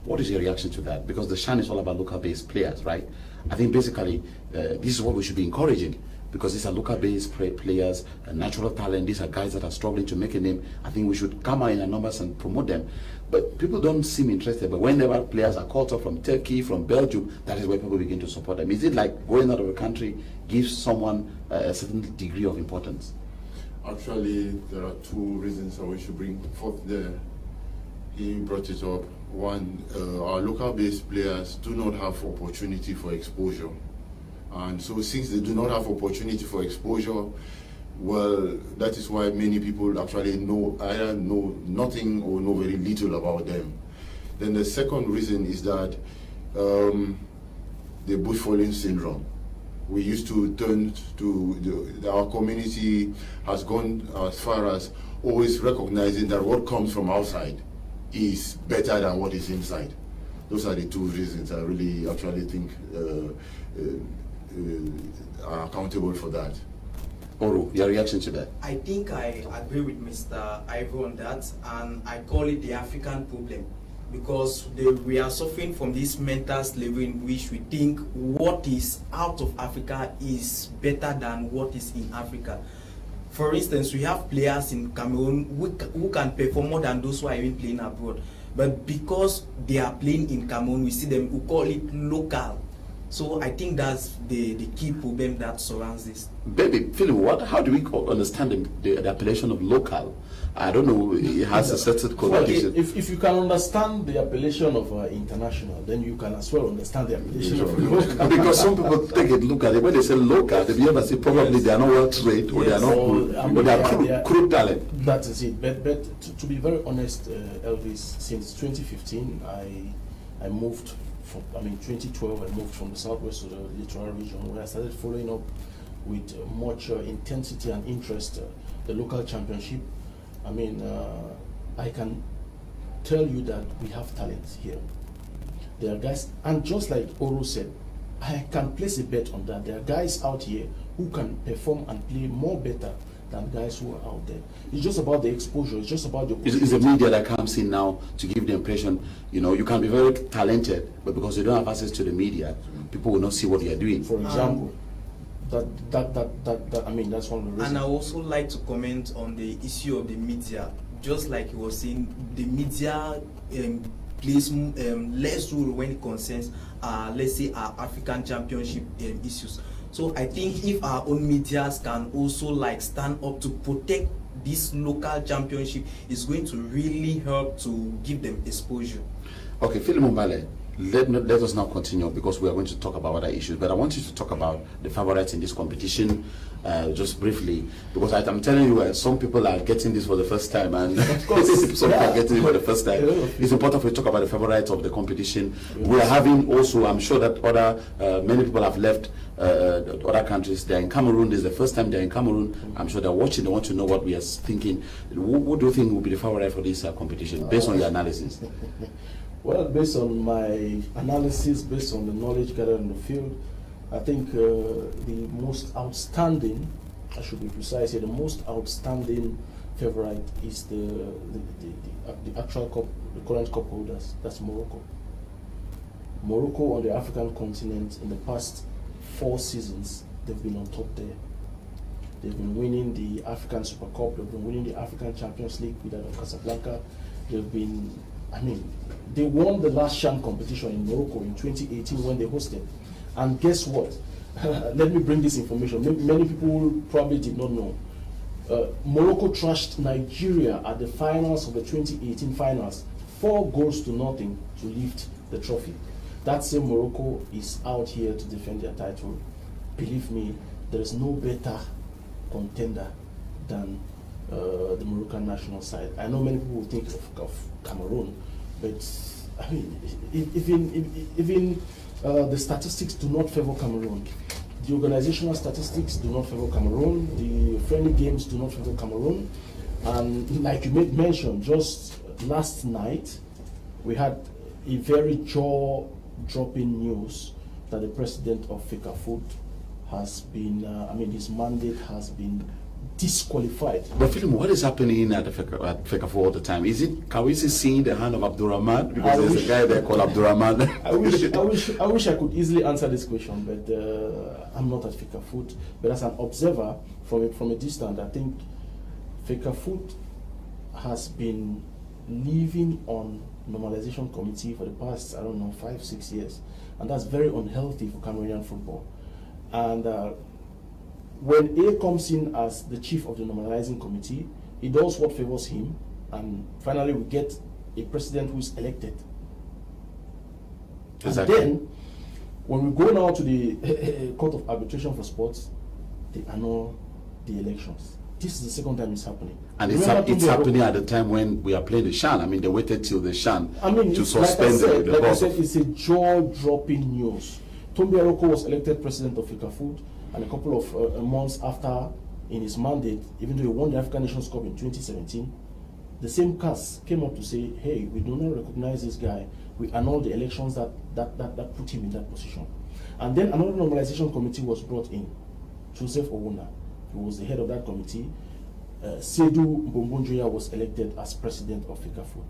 [SPEAKER 1] What is your reaction to that? Because the CHAN is all about local-based players, right? I think basically this is what we should be encouraging, because these are local-based players, natural talent. These are guys that are struggling to make a name. I think we should come out in our numbers and promote them. But people don't seem interested. But whenever players are called up from Turkey, from Belgium, that is where people begin to support them. Is it like going out of the country gives someone a certain degree of importance?
[SPEAKER 2] Actually, there are 2 reasons I wish to bring forth there. He brought it up. One, our local-based players do not have opportunity for exposure. And so since they do not have opportunity for exposure, well, that is why many people actually either know nothing or know very little about them. Then the second reason is that the bush-falling syndrome. We used to turn to, our community has gone as far as always recognizing that what comes from outside is better than what is inside. Those are the 2 reasons I really actually think are accountable for that.
[SPEAKER 1] Oru, your reaction to that?
[SPEAKER 3] I think I agree with Mr. Ivo on that, and I call it the African problem, because we are suffering from this mental slavery in which we think what is out of Africa is better than what is in Africa. For instance, we have players in Cameroon who can perform more than those who are even playing abroad. But because they are playing in Cameroon, we see them, we call it local. So I think that's the key problem that surrounds this.
[SPEAKER 1] Baby, Philip, how do we understand the appellation of local? I don't know, it has a certain connotation.
[SPEAKER 4] If you can understand the appellation of international, then you can as well understand the appellation of local.
[SPEAKER 1] Because some people take a look at it, when they say local, they ever say probably they are not well trained, or they are not good, or they are crude talent.
[SPEAKER 4] That is it. But to be very honest, Elvis, since 2015, I moved from, 2012, I moved from the southwest to the littoral region, where I started following up with much intensity and interest the local championship. I can tell you that we have talent here. There are guys, and just like Oru said, I can place a bet on that. There are guys out here who can perform and play more better than guys who are out there. It's just about the exposure. It's just about the...
[SPEAKER 1] It's the media that comes in now to give the impression, you can be very talented, but because you don't have access to the media, people will not see what you are doing.
[SPEAKER 4] For example, that's one of the reasons.
[SPEAKER 3] And I also like to comment on the issue of the media. Just like he was saying, the media plays less role when it concerns, let's say, our African championship issues. So I think if our own medias can also stand up to protect this local championship is going to really help to give them exposure.
[SPEAKER 1] Okay, PHILEMON MBALLE, let us now continue because we are going to talk about other issues. But I want you to talk about the favorites in this competition, just briefly, because I'm telling you, some people are getting this for the first time, and of course, some people are getting it for the first time. It's important for you to talk about the favorites of the competition. We are having also, I'm sure that many people have left other countries. They're in Cameroon. This is the first time they're in Cameroon. I'm sure they're watching. They want to know what we are thinking. What do you think will be the favorite for this competition, based on your analysis?
[SPEAKER 4] Well, based on my analysis, based on the knowledge gathered in the field, I think the most outstanding, I should be precise here, the most outstanding favorite is the actual cup, the current cup holders. That's Morocco. Morocco on the African continent in the past 4 seasons, they've been on top there. They've been winning the African Super Cup, they've been winning the African Champions League with that of Casablanca. They've been, they won the last CHAN competition in Morocco in 2018 when they hosted. And guess what? Let me bring this information. Many people probably did not know. Morocco trashed Nigeria at the finals of the 2018 finals, 4-0 to lift the trophy. That same Morocco is out here to defend their title. Believe me, there is no better contender than the Moroccan national side. I know many people think of Cameroon, but even the statistics do not favor Cameroon. The organizational statistics do not favor Cameroon. The friendly games do not favor Cameroon. And like you made mention, just last night, we had a very jaw-dropping news that the president of FECAFOOT has been, his mandate has been disqualified.
[SPEAKER 1] But PHILEMON, what is happening at FECAFOOT all the time? Is it Kawisi seeing the hand of Abdurrahman? Because there's a guy there called Abdurrahman.
[SPEAKER 4] I wish I could easily answer this question, but I'm not at FECAFOOT. But as an observer from a distance, I think FECAFOOT has been living on normalization committee for the past, 5-6 years. And that's very unhealthy for Cameroonian football. And when A comes in as the chief of the normalizing committee, he does what favors him, and finally we get a president who is elected. Exactly. And then, when we go now to the Court of Arbitration for Sports, they annul the elections. This is the second time it's happening.
[SPEAKER 1] And it's happening at the time when we are playing the CHAN. They waited till the CHAN to suspend the
[SPEAKER 4] Like I said, it's a jaw-dropping news. Tombi Aroko was elected president of FECAFOOT, and a couple of months after, in his mandate, even though he won the African Nations Cup in 2017, the same CAS came up to say, hey, we do not recognize this guy. We annul the elections that put him in that position. And then another normalization committee was brought in. Joseph Owuna, who was the head of that committee. Seydou Mbombonjoya was elected as president of FECAFOOT.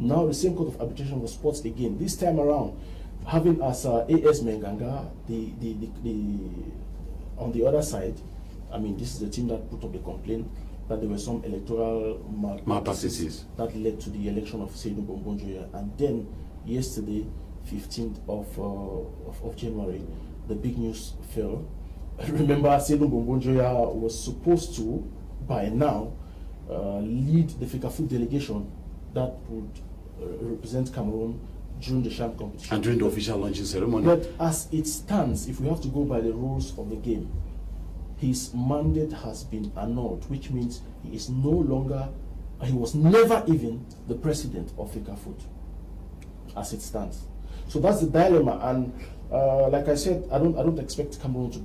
[SPEAKER 4] Now the same Court of Arbitration for Sports again, this time around, having as AS Menganga, on the other side, this is the team that put up the complaint that there were some electoral malpractices that led to the election of Seydou Mbombonjoya. And then yesterday, 15th of January, the big news fell. Remember, Seydou Mbombonjoya was supposed to, by now, lead the FECAFOOT delegation that would represent Cameroon during the CHAN competition.
[SPEAKER 1] And during the official launching ceremony.
[SPEAKER 4] But as it stands, if we have to go by the rules of the game, his mandate has been annulled, which means he is no longer, he was never even the president of FECAFOOT, as it stands. So that's the dilemma. And like I said, I don't expect Cameroon to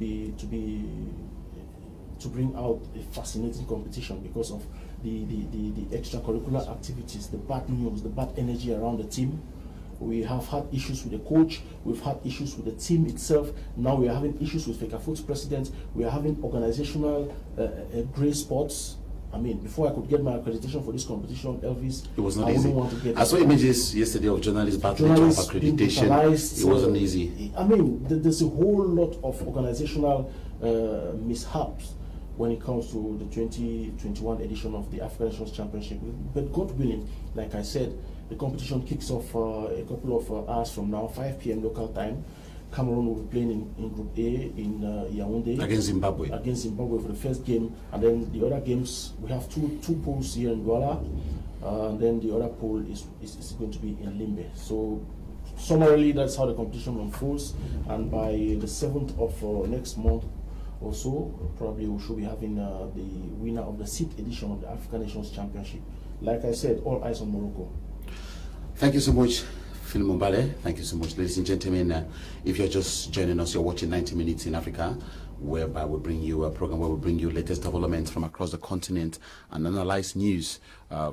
[SPEAKER 4] bring out a fascinating competition because of the extracurricular activities, the bad news, the bad energy around the team. We have had issues with the coach, we've had issues with the team itself. Now we are having issues with FECAFOOT's president. We are having organizational grey spots. Before I could get my accreditation for this competition, ELVIS,
[SPEAKER 1] it was not easy. I saw images yesterday of journalists battling to have accreditation. It wasn't easy.
[SPEAKER 4] There's a whole lot of organizational mishaps when it comes to the 2021 edition of the African Nations Championship. But God willing, like I said, the competition kicks off a couple of hours from now, 5 p.m. local time. Cameroon will be playing in Group A in Yaoundé.
[SPEAKER 1] Against Zimbabwe.
[SPEAKER 4] Against Zimbabwe for the first game. And then the other games, we have two pools here in Douala. And then the other pool is going to be in Limbe. So summarily, that's how the competition unfolds. And by the 7th of next month or so, probably we should be having the winner of the 6th edition of the African Nations Championship. Like I said, all eyes on Morocco.
[SPEAKER 1] Thank you so much, PHILEMON MBALLE. Thank you so much, ladies and gentlemen. If you're just joining us, you're watching 90 Minutes in Africa, whereby we bring you a program where we bring you latest developments from across the continent and analyze news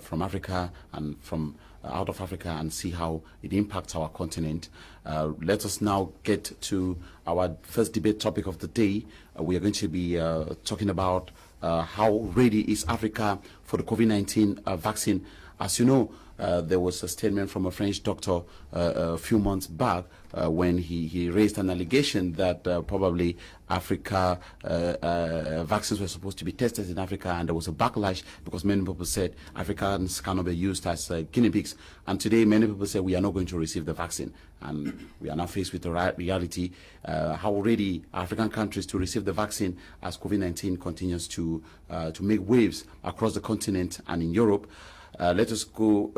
[SPEAKER 1] from Africa and from out of Africa and see how it impacts our continent. Let us now get to our first debate topic of the day. We are going to be talking about how ready is Africa for the COVID-19 vaccine. As you know, there was a statement from a French doctor a few months back when he raised an allegation that probably Africa vaccines were supposed to be tested in Africa, and there was a backlash because many people said Africans cannot be used as guinea pigs. And today many people say we are not going to receive the vaccine, and we are now faced with the reality. How ready are African countries to receive the vaccine as COVID-19 continues to make waves across the continent and in Europe? Let us go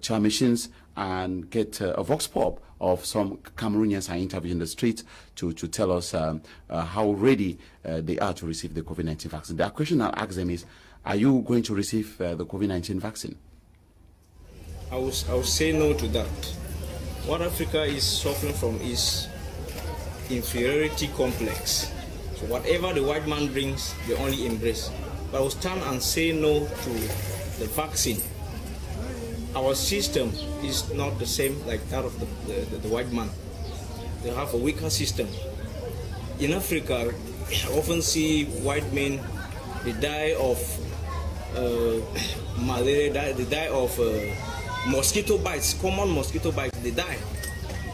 [SPEAKER 1] to our missions and get a vox pop of some Cameroonians I interviewed in the street to tell us how ready they are to receive the COVID-19 vaccine. The question I'll ask them is, are you going to receive the COVID-19 vaccine?
[SPEAKER 3] I will say no to that. What Africa is suffering from is inferiority complex. So whatever the white man brings, they only embrace. But I will stand and say no to the vaccine. Our system is not the same like that of the white man. They have a weaker system. In Africa, I often see white men, they die of malaria, they die of mosquito bites, common mosquito bites, they die.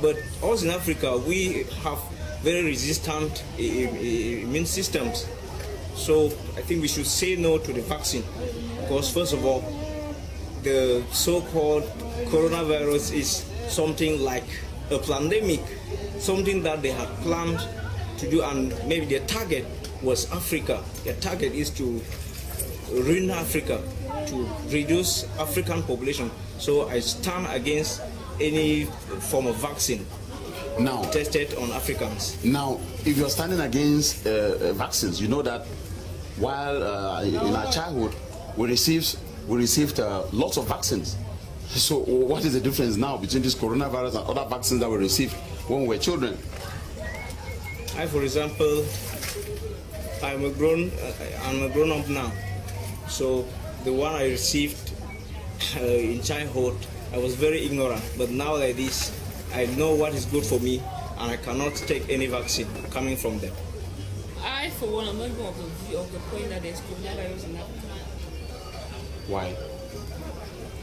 [SPEAKER 3] But us in Africa, we have very resistant immune systems. So I think we should say no to the vaccine, because first of all, the so-called coronavirus is something like a pandemic, something that they had planned to do, and maybe their target was Africa. Their target is to ruin Africa, to reduce African population. So I stand against any form of vaccine
[SPEAKER 1] now
[SPEAKER 3] tested on Africans.
[SPEAKER 1] Now, if you're standing against vaccines, you know that while in our childhood we received lots of vaccines. So what is the difference now between this coronavirus and other vaccines that we received when we were children?
[SPEAKER 3] I, for example, I'm a grown up now. So the one I received in childhood, I was very ignorant. But now like this, I know what is good for me, and I cannot take any vaccine coming from them.
[SPEAKER 19] I, for one, am not even of the view of the point that there's coronavirus in Africa.
[SPEAKER 1] Why?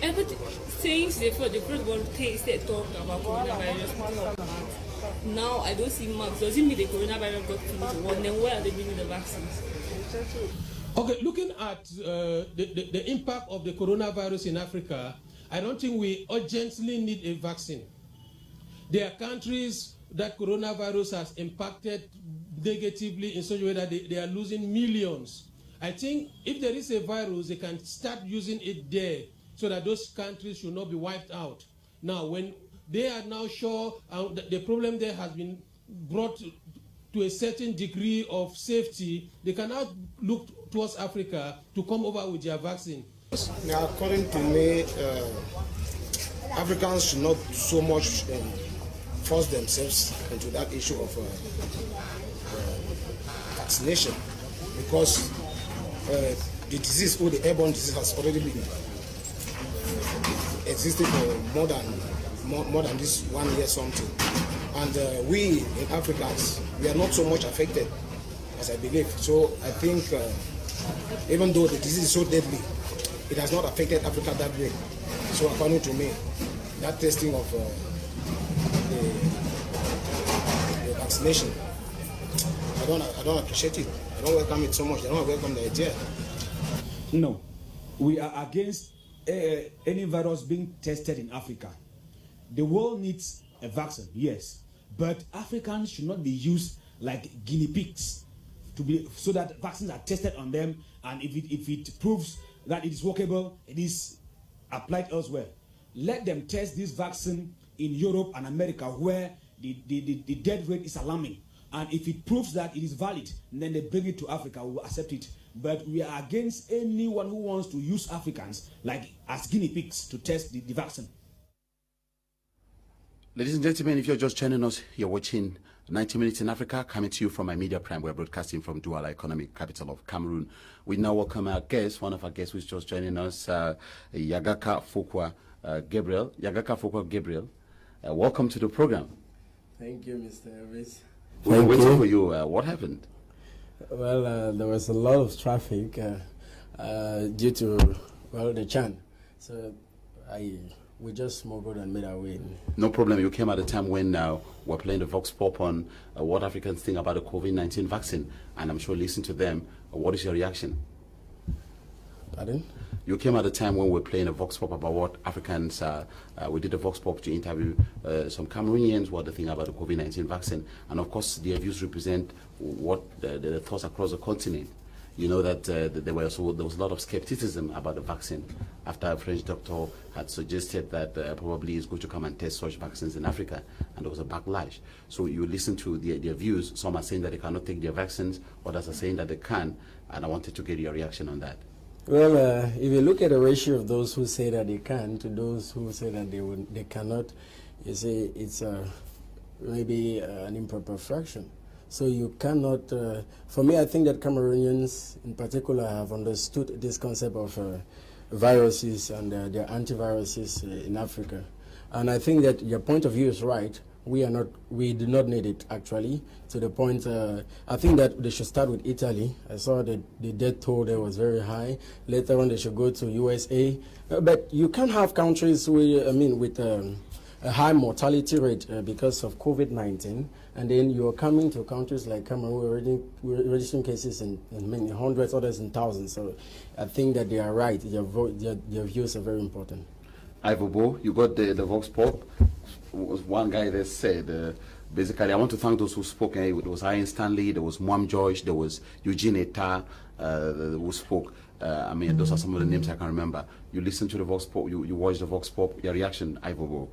[SPEAKER 19] Everything, since the first one they talked about coronavirus, now I don't see marks. Does it mean the coronavirus got finished? Well, then where are they bringing the vaccines?
[SPEAKER 6] Okay, looking at the impact of the coronavirus in Africa, I don't think we urgently need a vaccine. There are countries that coronavirus has impacted negatively in such a way that they are losing millions. I think if there is a virus, they can start using it there so that those countries should not be wiped out. Now, when they are now sure that the problem there has been brought to a certain degree of safety, they can now look towards Africa to come over with their vaccine.
[SPEAKER 20] Now, according to me, Africans should not so much force themselves into that issue of vaccination, because the disease or the airborne disease has already been existing for more than this 1 year something, and we in Africans, we are not so much affected as I believe. So I think even though the disease is so deadly, it has not affected Africa that way. So according to me, that testing of the vaccination, I don't appreciate it. I don't welcome it so much. I don't welcome the idea.
[SPEAKER 21] No, we are against any virus being tested in Africa. The world needs a vaccine, yes, But Africans should not be used like guinea pigs so that vaccines are tested on them, and if it proves that it is workable, it is applied elsewhere. Let them test this vaccine in Europe and America, where the death rate is alarming. And if it proves that it is valid, then they bring it to Africa, we will accept it. But we are against anyone who wants to use Africans like as guinea pigs to test the vaccine.
[SPEAKER 1] Ladies and gentlemen, if you're just joining us, you're watching 90 Minutes in Africa, coming to you from my media prime. We're broadcasting from Douala, economic capital of Cameroon. We now welcome our guest, one of our guests who's just joining us, YAGAKA FOKOUA GABRIEL. YAGAKA FOKOUA GABRIEL, welcome to the program.
[SPEAKER 5] Thank you, Mr. Elvis.
[SPEAKER 1] We were waiting for you. What happened?
[SPEAKER 5] Well, there was a lot of traffic due to, well, the Chan. So we just smuggled and made our way in.
[SPEAKER 1] No problem. You came at a time when we're playing the Vox Pop on what Africans think about the COVID-19 vaccine. And I'm sure listen to them. What is your reaction?
[SPEAKER 5] Pardon?
[SPEAKER 1] You came at a time when we're playing a Vox Pop about what Africans, we did a Vox Pop to interview some Cameroonians, what they think about the COVID-19 vaccine. And of course, their views represent what the thoughts across the continent. You know that there was a lot of skepticism about the vaccine after a French doctor had suggested that probably it's going to come and test such vaccines in Africa, and there was a backlash. So you listen to their views. Some are saying that they cannot take their vaccines, others are saying that they can, and I wanted to get your reaction on that.
[SPEAKER 5] Well, if you look at the ratio of those who say that they can to those who say that they cannot, you see it's maybe an improper fraction. So you cannot, for me, I think that Cameroonians in particular have understood this concept of viruses and their antiviruses in Africa. And I think that your point of view is right. We do not need it, actually, to the point, I think that they should start with Italy. I saw that the death toll there was very high. Later on, they should go to USA. But you can't have countries with a high mortality rate because of COVID-19, and then you're coming to countries like Cameroon, we're registering cases in many hundreds, others in thousands. So I think that they are right. Their views are very important.
[SPEAKER 1] Ivobo, you got the Vox Pop. Was one guy that said, basically, I want to thank those who spoke. There was Ian Stanley, there was Mwam George, there was Eugene Eta who spoke. Those are some of the names I can remember. You listen to the Vox Pop, you watch the Vox Pop. Your reaction, Ivobo?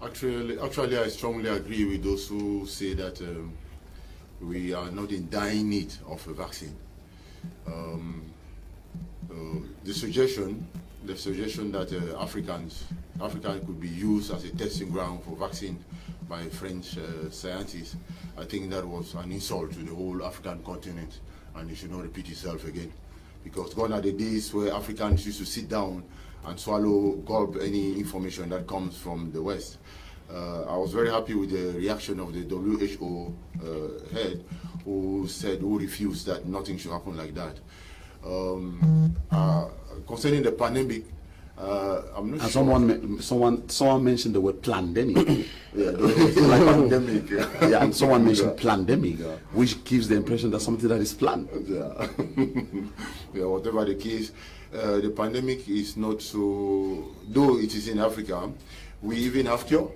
[SPEAKER 2] Actually, I strongly agree with those who say that we are not in dire need of a vaccine. The suggestion that Africa could be used as a testing ground for vaccine by French scientists, I think that was an insult to the whole African continent, and it should not repeat itself again. Because gone are the days where Africans used to sit down and gulp any information that comes from the West. I was very happy with the reaction of the WHO head, who refused that nothing should happen like that. Concerning the pandemic, I'm not sure.
[SPEAKER 1] Someone mentioned the word pandemic.
[SPEAKER 2] Pandemic.
[SPEAKER 1] Yeah, and someone mentioned pandemic, which gives the impression that something that is planned.
[SPEAKER 2] Yeah. Yeah, whatever the case, the pandemic is not so. Though it is in Africa, we even have cure,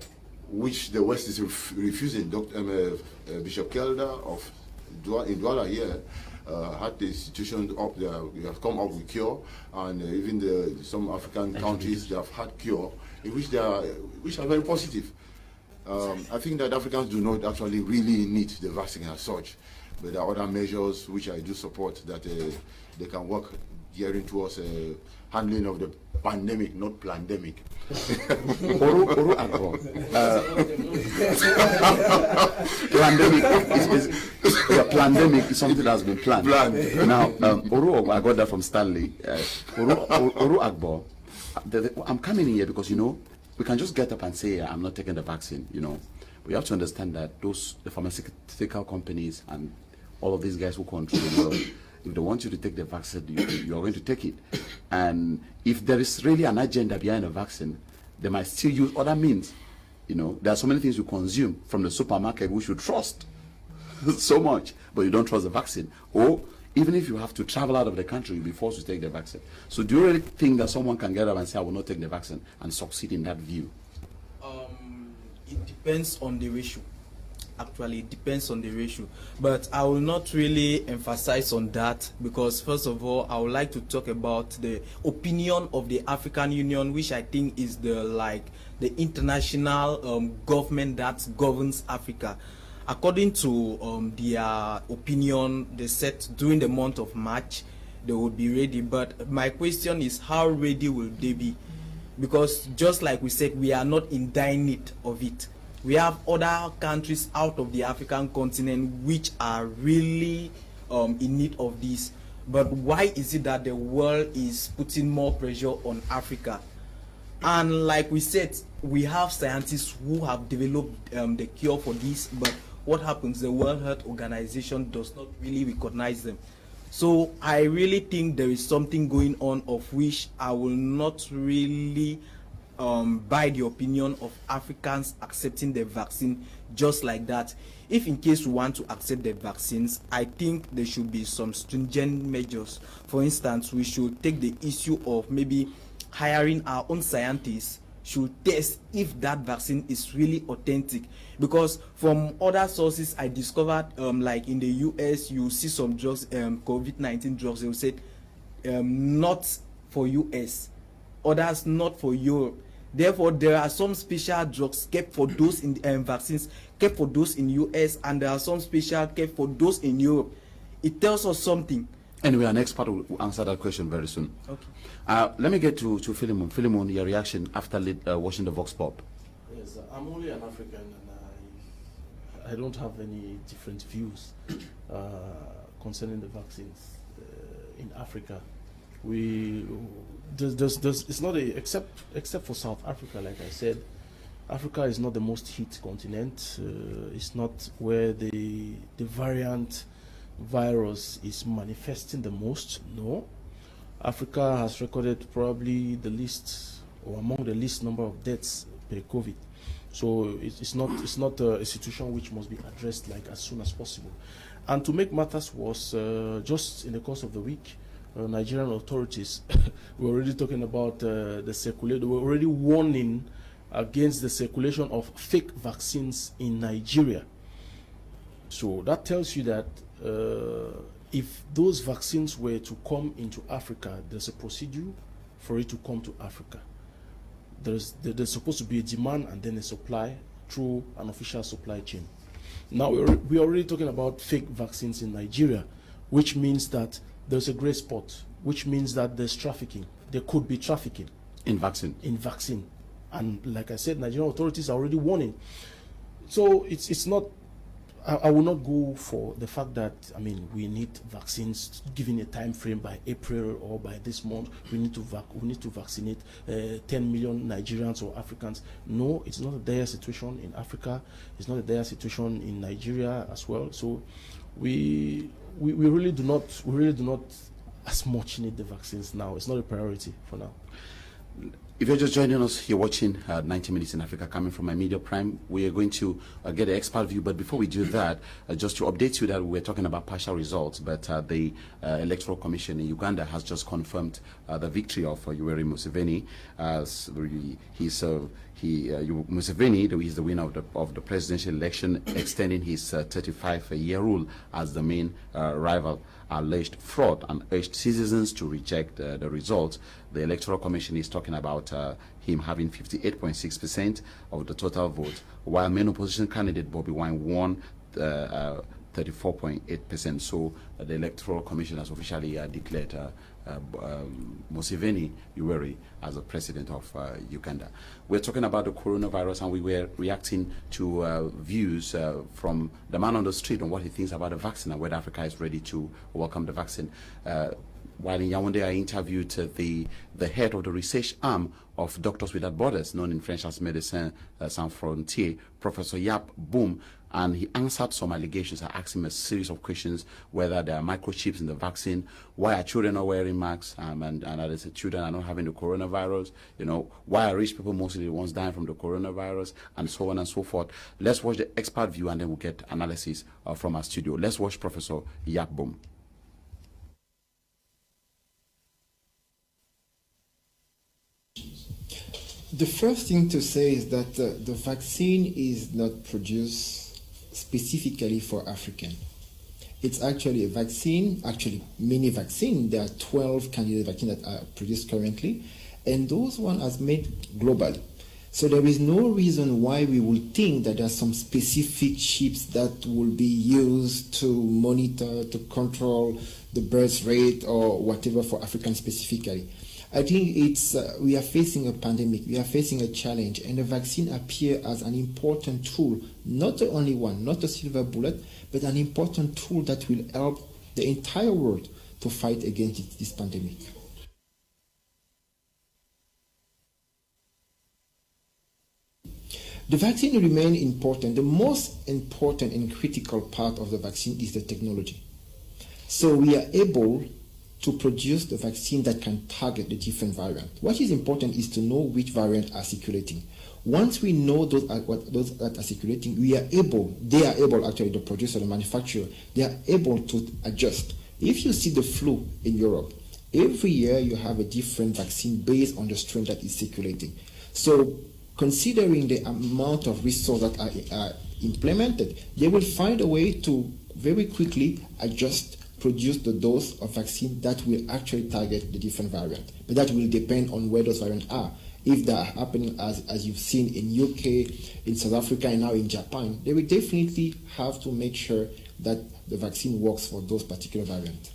[SPEAKER 2] which the West is refusing. Bishop Kelder in Douala here had the institution up there. We have come up with cure, and even some African countries, they have had cure, which are very positive. I think that Africans do not actually really need the vaccine as such, but there are other measures which I do support that they can work gearing towards handling of the pandemic, not plandemic.
[SPEAKER 1] Oru Agbo. Plandemic is something that has been planned. Now, Oru, I got that from Stanley. Oru Agbo, I'm coming in here because, we can just get up and say, I'm not taking the vaccine, We have to understand that the pharmaceutical companies and all of these guys who control the world, if they want you to take the vaccine, you are going to take it. And if there is really an agenda behind the vaccine, they might still use other means. There are so many things you consume from the supermarket which you trust so much, but you don't trust the vaccine. Or even if you have to travel out of the country, you'll be forced to take the vaccine. So do you really think that someone can get up and say, I will not take the vaccine and succeed in that view?
[SPEAKER 3] It depends on the ratio. Actually, it depends on the ratio, but I will not really emphasize on that, because first of all, I would like to talk about the opinion of the African Union, which I think is the international government that governs Africa. According to their opinion, they said during the month of March they would be ready. But my question is, how ready will they be? Because just like we said, we are not in dire need of it. We have other countries out of the African continent which are really in need of this. But why is it that the world is putting more pressure on Africa? And like we said, we have scientists who have developed the cure for this, but what happens? The World Health Organization does not really recognize them. So I really think there is something going on of which I will not really buy the opinion of Africans accepting the vaccine just like that. If in case we want to accept the vaccines, I think there should be some stringent measures. For instance, we should take the issue of maybe hiring our own scientists should test if that vaccine is really authentic, because from other sources I discovered like in the US, you see some drugs, COVID-19 drugs, they will say not for US, others not for Europe. Therefore, there are some special drugs kept for those in vaccines kept for those in US, and there are some special kept for those in Europe. It tells us something.
[SPEAKER 1] Anyway, our next part will answer that question very soon.
[SPEAKER 3] Okay.
[SPEAKER 1] Let me get to Philemon. Philemon, your reaction after watching the Vox Pop.
[SPEAKER 4] Yes, I'm only an African, and I don't have any different views concerning the vaccines in Africa. It's not except for South Africa, like I said. Africa is not the most hit continent. It's not where the variant virus is manifesting the most. No, Africa has recorded probably the least, or among the least number of deaths per COVID. So it's not a situation which must be addressed like as soon as possible. And to make matters worse, just in the course of the week, Nigerian authorities were already talking about the circulation. They were already warning against the circulation of fake vaccines in Nigeria. So that tells you that if those vaccines were to come into Africa, there's a procedure for it to come to Africa. There's supposed to be a demand and then a supply through an official supply chain. Now we're already talking about fake vaccines in Nigeria, which means that there's a gray spot, which means that there's trafficking. There could be trafficking
[SPEAKER 1] in vaccine.
[SPEAKER 4] And like I said, Nigerian authorities are already warning. So it's not. I will not go for the fact that, I mean, we need vaccines given a time frame by April or by this month. We need to vaccinate 10 million Nigerians or Africans. No, it's not a dire situation in Africa. It's not a dire situation in Nigeria as well. So we really do not as much need the vaccines now. It's not a priority for now.
[SPEAKER 1] If you're just joining us, you're watching 90 Minutes in Africa coming from my Media Prime. We are going to get an expert view, but before we do that, just to update you that we're talking about partial results, but the Electoral Commission in Uganda has just confirmed the victory of Yoweri Museveni. Museveni is the winner of the presidential election, extending his 35-year rule as the main rival. Alleged fraud and urged citizens to reject the results. The Electoral Commission is talking about him having 58.6% of the total vote, while main opposition candidate Bobby Wine won 34.8%. So the Electoral Commission has officially declared Museveni Yoweri as the president of Uganda. We're talking about the coronavirus, and we were reacting to views from the man on the street on what he thinks about the vaccine and whether Africa is ready to welcome the vaccine. While in Yaoundé, I interviewed the head of the research arm of Doctors Without Borders, known in French as Médecins Sans Frontières, Professor Yap Boom, and he answered some allegations. I asked him a series of questions, whether there are microchips in the vaccine, why are children not wearing masks, and others, children are not having the coronavirus, why are rich people mostly the ones dying from the coronavirus, and so on and so forth. Let's watch the expert view, and then we'll get analysis from our studio. Let's watch Professor Yap Boom.
[SPEAKER 7] The first thing to say is that the vaccine is not produced specifically for African. It's actually a vaccine, actually many vaccines. There are 12 candidate vaccines that are produced currently, and those ones are made globally. So there is no reason why we would think that there are some specific chips that will be used to monitor, to control the birth rate or whatever for Africans specifically. I think we are facing a pandemic, we are facing a challenge, and the vaccine appears as an important tool, not the only one, not a silver bullet, but an important tool that will help the entire world to fight against this pandemic. The vaccine remains important. The most important and critical part of the vaccine is the technology. So we are able to produce the vaccine that can target the different variants. What is important is to know which variants are circulating. Once we know those that are circulating, they are able, actually, the producer, the manufacturer, they are able to adjust. If you see the flu in Europe, every year you have a different vaccine based on the strain that is circulating. So considering the amount of resources that are implemented, they will find a way to very quickly produce the dose of vaccine that will actually target the different variants. But that will depend on where those variants are. If they are happening as you've seen in UK, in South Africa, and now in Japan, they will definitely have to make sure that the vaccine works for those particular variants.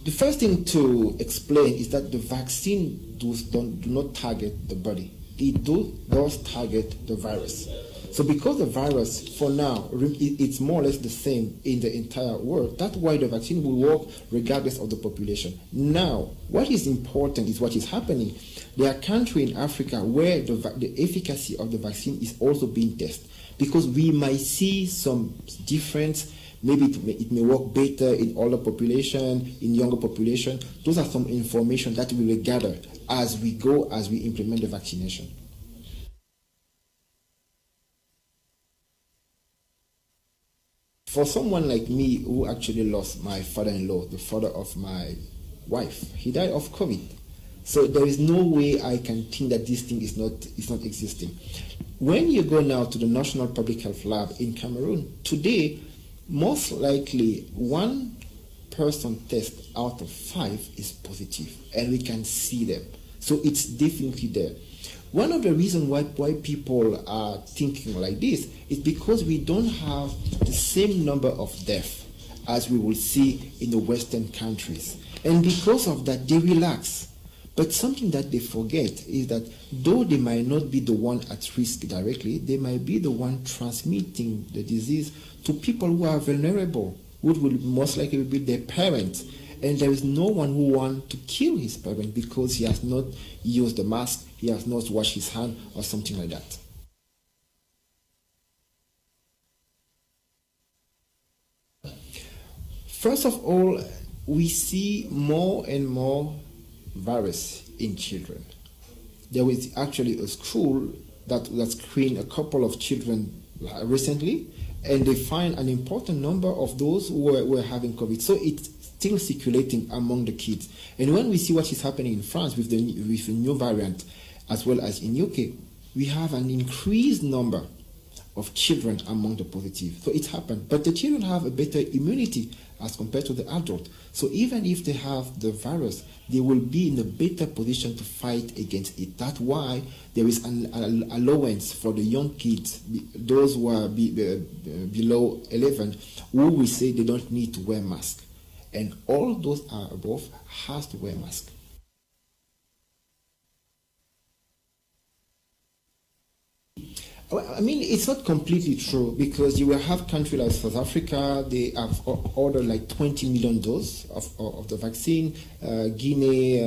[SPEAKER 7] The first thing to explain is that the vaccine do not target the body. It does target the virus. So because the virus, for now, it's more or less the same in the entire world, that's why the vaccine will work regardless of the population. Now, what is important is what is happening. There are countries in Africa where the efficacy of the vaccine is also being tested, because we might see some difference. Maybe it may work better in older population, in younger population. Those are some information that we will gather as we implement the vaccination. For someone like me who actually lost my father-in-law, the father of my wife, he died of COVID. So there is no way I can think that this thing is not existing. When you go now to the National Public Health Lab in Cameroon, today, most likely 1 person test out of 5 is positive, and we can see them. So it's definitely there. One of the reasons why people are thinking like this is because we don't have the same number of deaths as we will see in the Western countries. And because of that, they relax. But something that they forget is that though they might not be the one at risk directly, they might be the one transmitting the disease to people who are vulnerable, who will most likely be their parents. And there is no one who wants to kill his parent because he has not used the mask, he has not washed his hand, or something like that. First of all, we see more and more virus in children. There was actually a school that screened a couple of children recently, and they find an important number of those who were having COVID. So it's still circulating among the kids. And when we see what is happening in France with the new variant, as well as in UK, we have an increased number of children among the positive. So it happened. But the children have a better immunity as compared to the adult. So even if they have the virus, they will be in a better position to fight against it. That's why there is an allowance for the young kids, those who are below 11, who we say they don't need to wear masks. And all those are above has to wear masks. I mean, it's not completely true, because you will have countries like South Africa, they have ordered like 20 million doses of the vaccine. Guinea,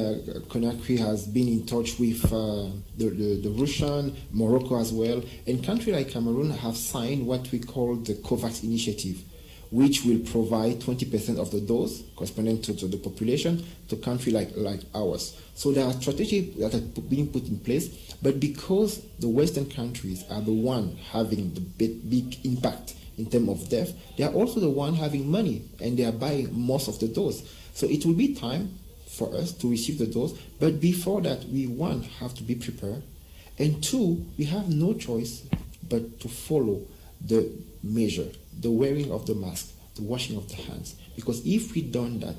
[SPEAKER 7] Conakry has been in touch with the Russian, Morocco as well. And countries like Cameroon have signed what we call the COVAX initiative, which will provide 20% of the dose corresponding to the population to countries like ours. So there are strategies that are being put in place, but because the Western countries are the one having the big impact in terms of death, they are also the one having money and they are buying most of the dose. So it will be time for us to receive the dose, but before that, we, one, have to be prepared, and two, we have no choice but to follow the measure, the wearing of the mask, the washing of the hands. Because if we don't that,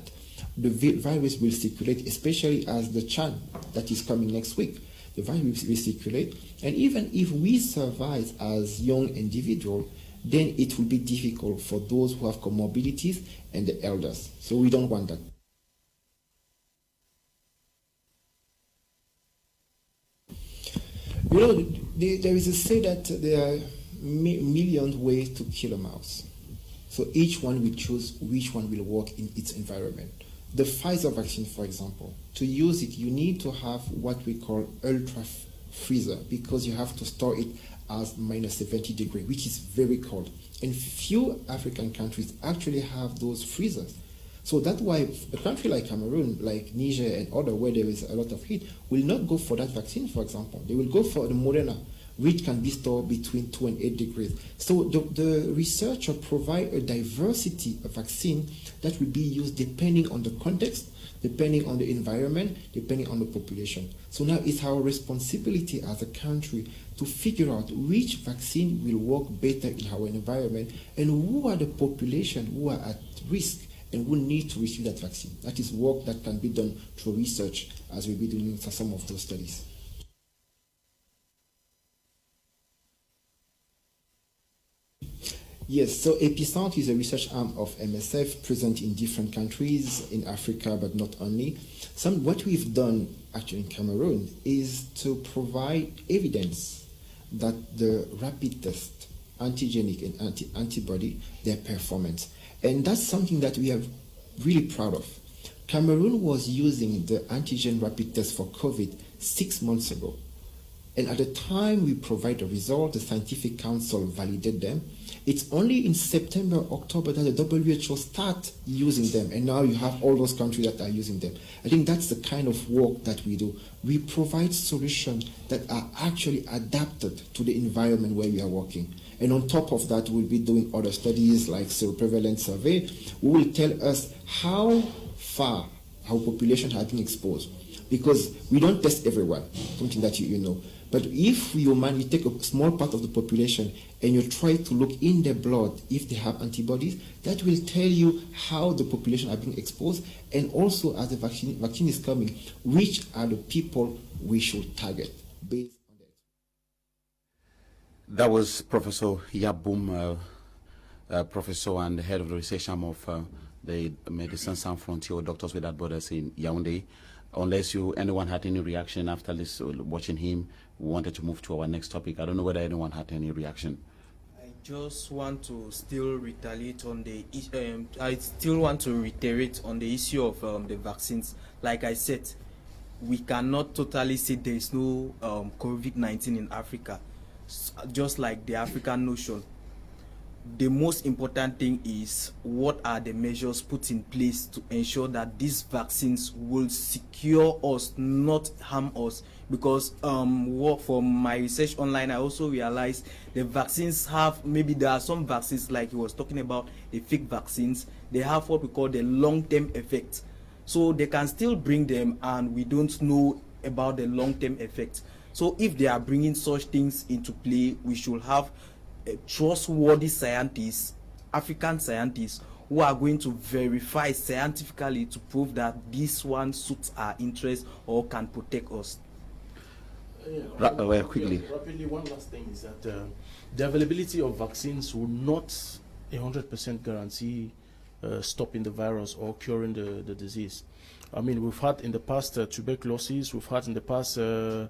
[SPEAKER 7] the virus will circulate, especially as the Chan that is coming next week. The virus will circulate, and even if we survive as young individuals, then it will be difficult for those who have comorbidities and the elders. So we don't want that. You know, there is a say that there are millions ways to kill a mouse. So each one will choose which one will work in its environment. The Pfizer vaccine, for example, to use it, you need to have what we call ultra freezer, because you have to store it as minus 70 degrees, which is very cold. And few African countries actually have those freezers. So that's why a country like Cameroon, like Niger and other where there is a lot of heat, will not go for that vaccine, for example. They will go for the Moderna, which can be stored between 2 and 8 degrees. So the researcher provide a diversity of vaccine that will be used depending on the context, depending on the environment, depending on the population. So now it's our responsibility as a country to figure out which vaccine will work better in our environment and who are the population who are at risk and who need to receive that vaccine. That is work that can be done through research, as we'll be doing for some of those studies. Yes, so Epicent is a research arm of MSF present in different countries in Africa, but not only. What we've done actually in Cameroon is to provide evidence that the rapid test, antigenic and antibody, their performance. And that's something that we are really proud of. Cameroon was using the antigen rapid test for COVID 6 months ago. And at the time we provide the result, the scientific council validated them. It's only in September, October that the WHO start using them. And now you have all those countries that are using them. I think that's the kind of work that we do. We provide solutions that are actually adapted to the environment where we are working. And on top of that, we'll be doing other studies like seroprevalence survey, who will tell us how far our population has been exposed. Because we don't test everyone, something that you know. But if you take a small part of the population and you try to look in their blood if they have antibodies, that will tell you how the population are being exposed, and also as the vaccine is coming, which are the people we should target based on that.
[SPEAKER 1] That was Professor Yaboum, professor and head of the research arm of the Médecins Sans Frontières, Doctors Without Borders in Yaoundé. Unless anyone had any reaction after this, watching him, we wanted to move to our next topic. I don't know whether anyone had any reaction.
[SPEAKER 3] I just want to still retaliate on the. I still want to reiterate on the issue of the vaccines. Like I said, we cannot totally say there is no COVID-19 in Africa, just like the African notion. The most important thing is what are the measures put in place to ensure that these vaccines will secure us, not harm us. Because from my research online, I also realized the vaccines have, maybe there are some vaccines like he was talking about, the fake vaccines, they have what we call the long-term effect. So they can still bring them and we don't know about the long-term effect. So if they are bringing such things into play, we should have trustworthy scientists, African scientists, who are going to verify scientifically to prove that this one suits our interest or can protect us.
[SPEAKER 1] Quickly.
[SPEAKER 4] Rapidly, one last thing is that the availability of vaccines will not 100% guarantee stopping the virus or curing the disease. I mean, we've had in the past tuberculosis, we've had in the past, how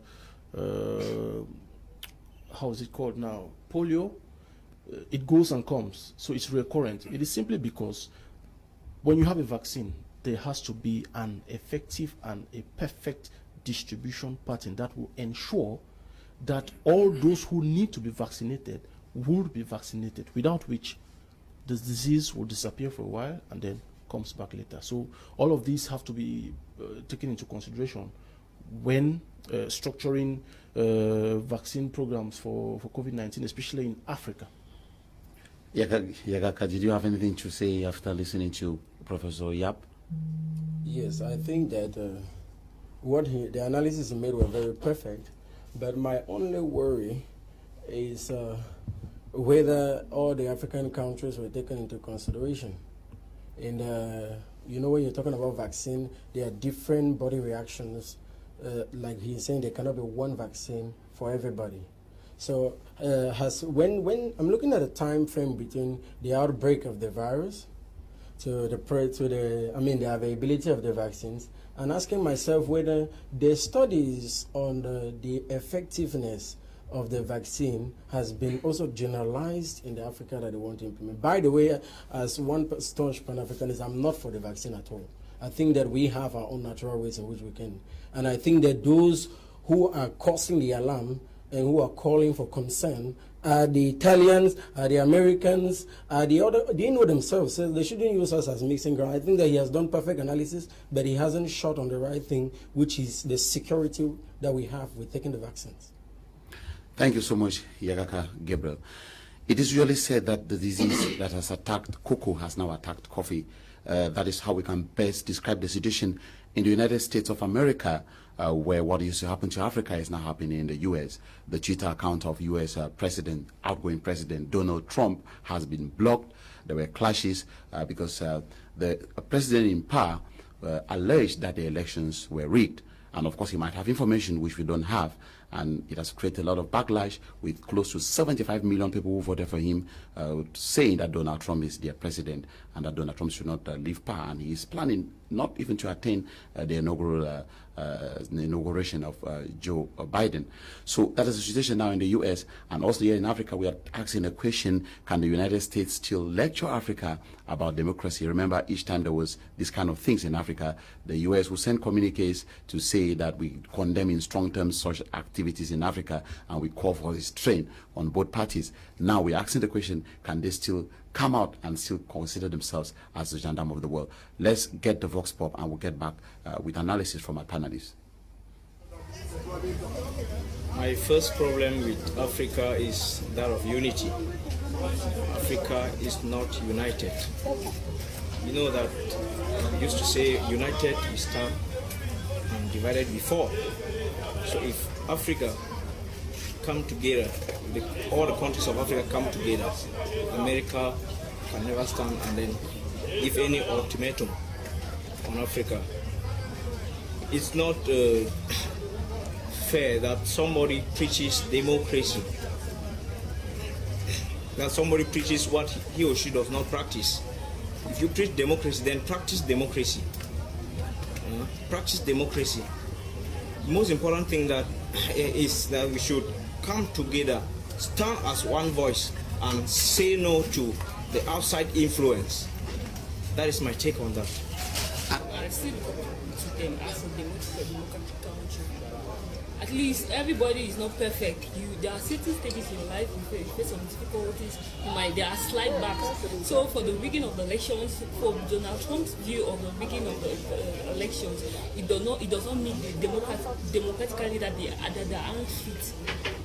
[SPEAKER 4] is it called now? Polio. It goes and comes, so it's recurrent. It is simply because when you have a vaccine, there has to be an effective and a perfect distribution pattern that will ensure that all those who need to be vaccinated will be vaccinated, without which the disease will disappear for a while and then comes back later. So all of these have to be taken into consideration when structuring vaccine programs for COVID-19, especially in Africa.
[SPEAKER 1] Yagaka, did you have anything to say after listening to Professor Yap?
[SPEAKER 5] Yes, I think that the analysis he made were very perfect, but my only worry is whether all the African countries were taken into consideration. And you know, when you're talking about vaccine, there are different body reactions. Like he's saying, there cannot be one vaccine for everybody. So when I'm looking at the time frame between the outbreak of the virus to the availability of the vaccines, and asking myself whether the studies on the effectiveness of the vaccine has been also generalized in the Africa that they want to implement. By the way, as one staunch Pan-Africanist, I'm not for the vaccine at all. I think that we have our own natural ways in which we can. And I think that those who are causing the alarm and who are calling for concern are the Italians, are the Americans, are the other, they know themselves, so they shouldn't use us as mixing ground. I think that he has done perfect analysis, but he hasn't shot on the right thing, which is the security that we have with taking the vaccines.
[SPEAKER 1] Thank you so much, Yagaka Gabriel. It is usually said that the disease that has attacked cocoa has now attacked coffee. That is how we can best describe the situation in the United States of America, where what used to happen to Africa is now happening in the U.S. The Twitter account of U.S. outgoing President Donald Trump has been blocked. There were clashes because the president in power alleged that the elections were rigged. And of course, he might have information which we don't have. And it has created a lot of backlash with close to 75 million people who voted for him saying that Donald Trump is their president and that Donald Trump should not leave power. And he is planning not even to attend the inauguration of Joe Biden. So that is the situation now in the U.S. And also here in Africa, we are asking a question, can the United States still lecture Africa about democracy? Remember, each time there was this kind of things in Africa, the U.S. will send communiques to say that we condemn in strong terms such activities in Africa and we call for restraint on both parties. Now we're asking the question, can they still come out and still consider themselves as the gendarme of the world? Let's get the Vox Pop and we'll get back with analysis from our panelists.
[SPEAKER 9] My first problem with Africa is that of unity. Africa is not united. You know that we used to say united we stand and divided we fall. So if Africa come together, all the countries of Africa come together, America can never stand and then give any ultimatum on Africa. It's not fair that somebody preaches democracy, that somebody preaches what he or she does not practice. If you preach democracy, then practice democracy. Practice democracy. The most important thing that is that we should come together, stand as one voice, and say no to the outside influence. That is my take on that.
[SPEAKER 19] I still to them as a democratic country. At least everybody is not perfect. There are certain stages in life you face some difficulties. There are slight backs. So for the beginning of the elections, for Donald Trump's view of the beginning of the elections, it does not mean democratically that they aren't fit.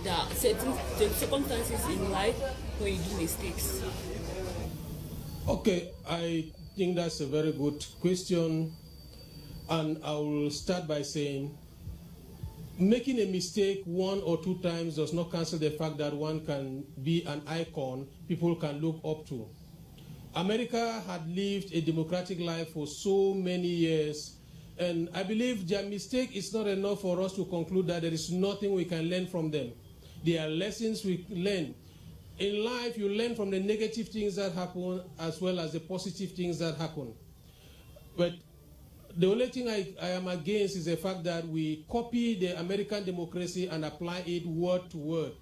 [SPEAKER 19] There are certain circumstances in life where you do mistakes.
[SPEAKER 6] Okay, I think that's a very good question, and I will start by saying making a mistake one or two times does not cancel the fact that one can be an icon people can look up to. America had lived a democratic life for so many years, and I believe their mistake is not enough for us to conclude that there is nothing we can learn from them. There are lessons we learn. In life, you learn from the negative things that happen as well as the positive things that happen. But the only thing I am against is the fact that we copy the American democracy and apply it word to word.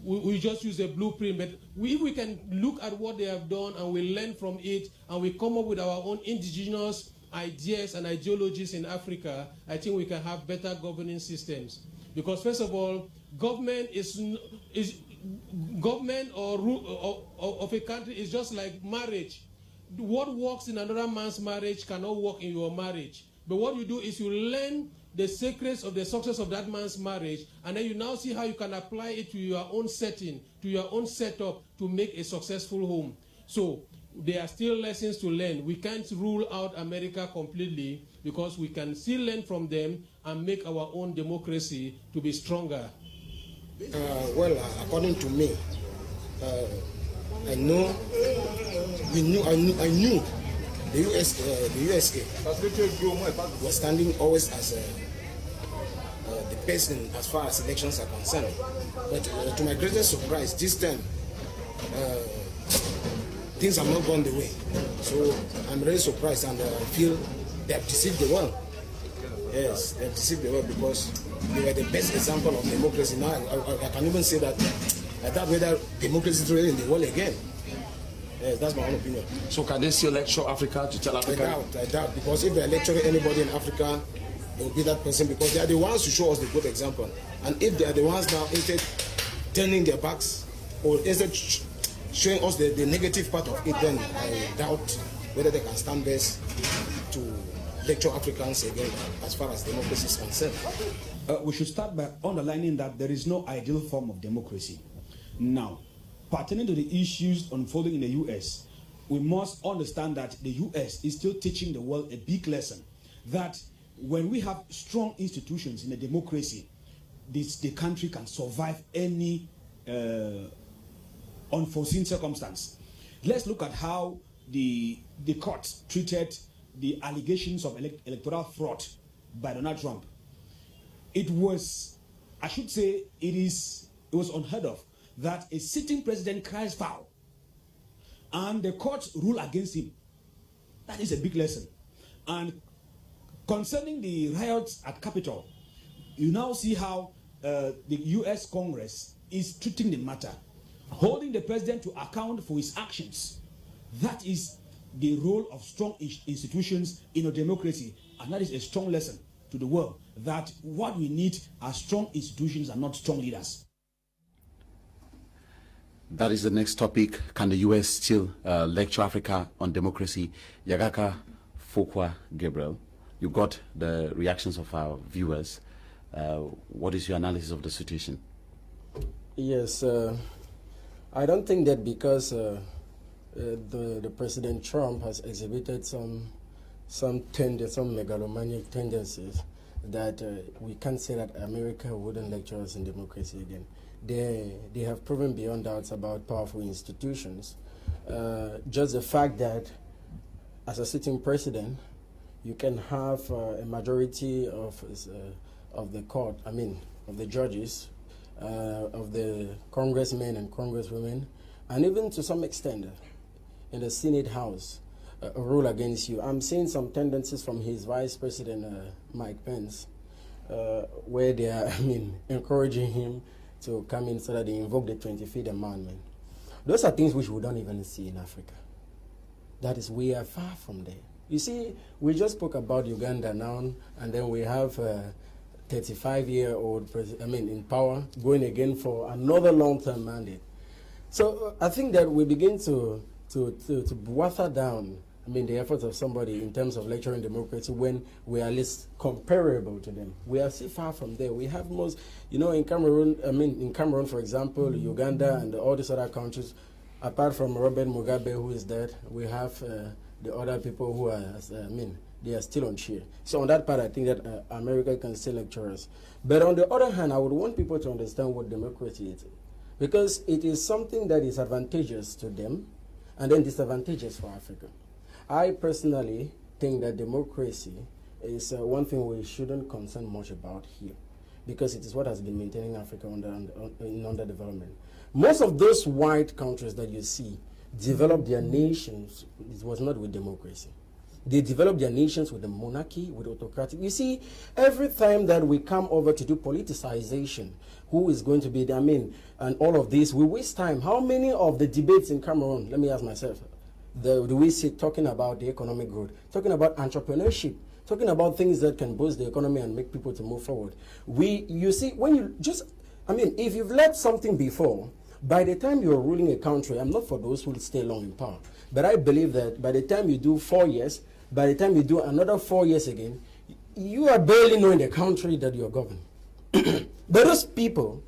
[SPEAKER 6] We just use a blueprint, but if we can look at what they have done and we learn from it and we come up with our own indigenous ideas and ideologies in Africa, I think we can have better governing systems. Because first of all, government government of a country is just like marriage. What works in another man's marriage cannot work in your marriage. But what you do is you learn the secrets of the success of that man's marriage, and then you now see how you can apply it to your own setting, to your own setup, to make a successful home. So there are still lessons to learn. We can't rule out America completely, because we can still learn from them and make our own democracy to be stronger.
[SPEAKER 20] Well, according to me, I knew the USA was standing always as the person as far as elections are concerned. But to my greatest surprise, this time things have not gone the way. So I'm very surprised, and I feel they have deceived the world. Yes, they have deceived the world, because they were the best example of democracy. Now I can even say that I doubt whether democracy is really in the world again. Yes, that's my own opinion.
[SPEAKER 1] So can they still lecture Africa to tell Africa?
[SPEAKER 20] I doubt, because if they lecture anybody in Africa, it will be that person, because they are the ones who show us the good example. And if they are the ones now, instead turning their backs, or instead showing us the negative part of it, then I doubt whether they can stand best to lecture Africans again as far as democracy is concerned.
[SPEAKER 21] We should start by underlining that there is no ideal form of democracy. Now, pertaining to the issues unfolding in the U.S., we must understand that the U.S. is still teaching the world a big lesson, that when we have strong institutions in a democracy, the country can survive any unforeseen circumstance. Let's look at how the courts treated the allegations of electoral fraud by Donald Trump. It was, I should say, it was unheard of that a sitting president cries foul and the courts rule against him. That is a big lesson. And concerning the riots at Capitol, you now see how the U.S. Congress is treating the matter, holding the president to account for his actions. That is the role of strong institutions in a democracy, and that is a strong lesson to the world, that what we need are strong institutions and not strong leaders.
[SPEAKER 1] That is the next topic. Can the U.S. still lecture Africa on democracy? YAGAKA, FOKOUA, GABRIEL, you got the reactions of our viewers. What is your analysis of the situation?
[SPEAKER 5] Yes, I don't think that because the President Trump has exhibited some megalomaniac tendencies, that we can't say that America wouldn't lecture us in democracy again. They have proven beyond doubts about powerful institutions. Just the fact that as a sitting president, you can have a majority of the court, of the judges, of the congressmen and congresswomen, and even to some extent in the Senate House, rule against you. I'm seeing some tendencies from his Vice President, Mike Pence, where they are, encouraging him to come in so that they invoke the 25th Amendment. Those are things which we don't even see in Africa. That is, we are far from there. You see, we just spoke about Uganda now, and then we have a 35-year-old president, in power, going again for another long-term mandate. So I think that we begin to water down, the efforts of somebody in terms of lecturing democracy when we are at least comparable to them. We are still far from there. We have most, in Cameroon, for example, Uganda and all these other countries, apart from Robert Mugabe, who is dead, we have the other people who are, they are still on chair. So on that part, I think that America can still lecture us. But on the other hand, I would want people to understand what democracy is, because it is something that is advantageous to them and then disadvantageous for Africa. I personally think that democracy is one thing we shouldn't concern much about here, because it is what has been maintaining Africa in underdevelopment. Most of those white countries that you see developed their nations, it was not with democracy. They developed their nations with the monarchy, with autocratic. You see, every time that we come over to do politicization, who is going to be the, and all of this, we waste time. How many of the debates in Cameroon, let me ask myself, do we see talking about the economic growth, talking about entrepreneurship, talking about things that can boost the economy and make people to move forward? You see, when you just, if you've led something before, by the time you're ruling a country, I'm not for those who will stay long in power, but I believe that by the time you do 4 years, by the time you do another 4 years again, you are barely knowing the country that you are governing. But those people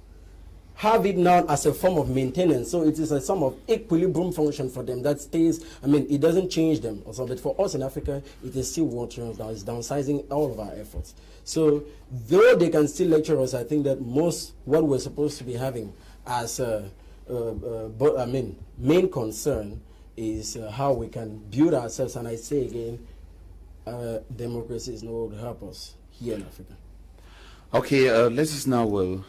[SPEAKER 5] have it now as a form of maintenance, so it is a sort of equilibrium function for them that stays. I mean, it doesn't change them or something. But for us in Africa, it is still watering us down. It's downsizing all of our efforts. So though they can still lecture us, I think that most what we're supposed to be having as main concern is how we can build ourselves. And I say again, democracy is not going to help us here in Africa.
[SPEAKER 1] Okay, let's just now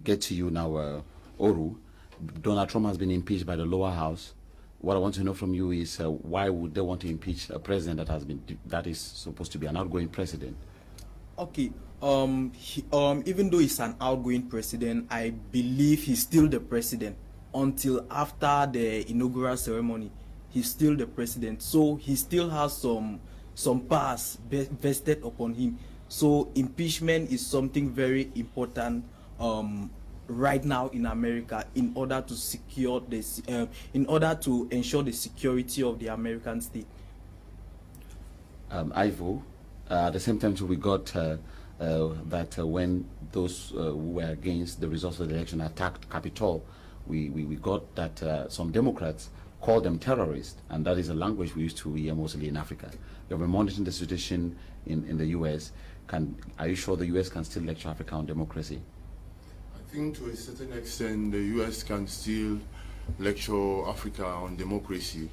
[SPEAKER 1] get to you now, Oru. Donald Trump has been impeached by the lower house. What I want to know from you is why would they want to impeach a president that is supposed to be an outgoing president?
[SPEAKER 3] Okay, even though he's an outgoing president, I believe he's still the president until after the inaugural ceremony. He's still the president, so he still has some powers vested upon him. So impeachment is something very important right now in America in order to secure this, in order to ensure the security of the American state.
[SPEAKER 1] Ivo, at the same time too, we got that when those who were against the results of the election attacked Capitol, we got that some Democrats called them terrorists, and that is a language we used to hear mostly in Africa. You have been monitoring the situation in the U.S. Are you sure the U.S. can still lecture Africa on democracy?
[SPEAKER 2] I think to a certain extent the U.S. can still lecture Africa on democracy.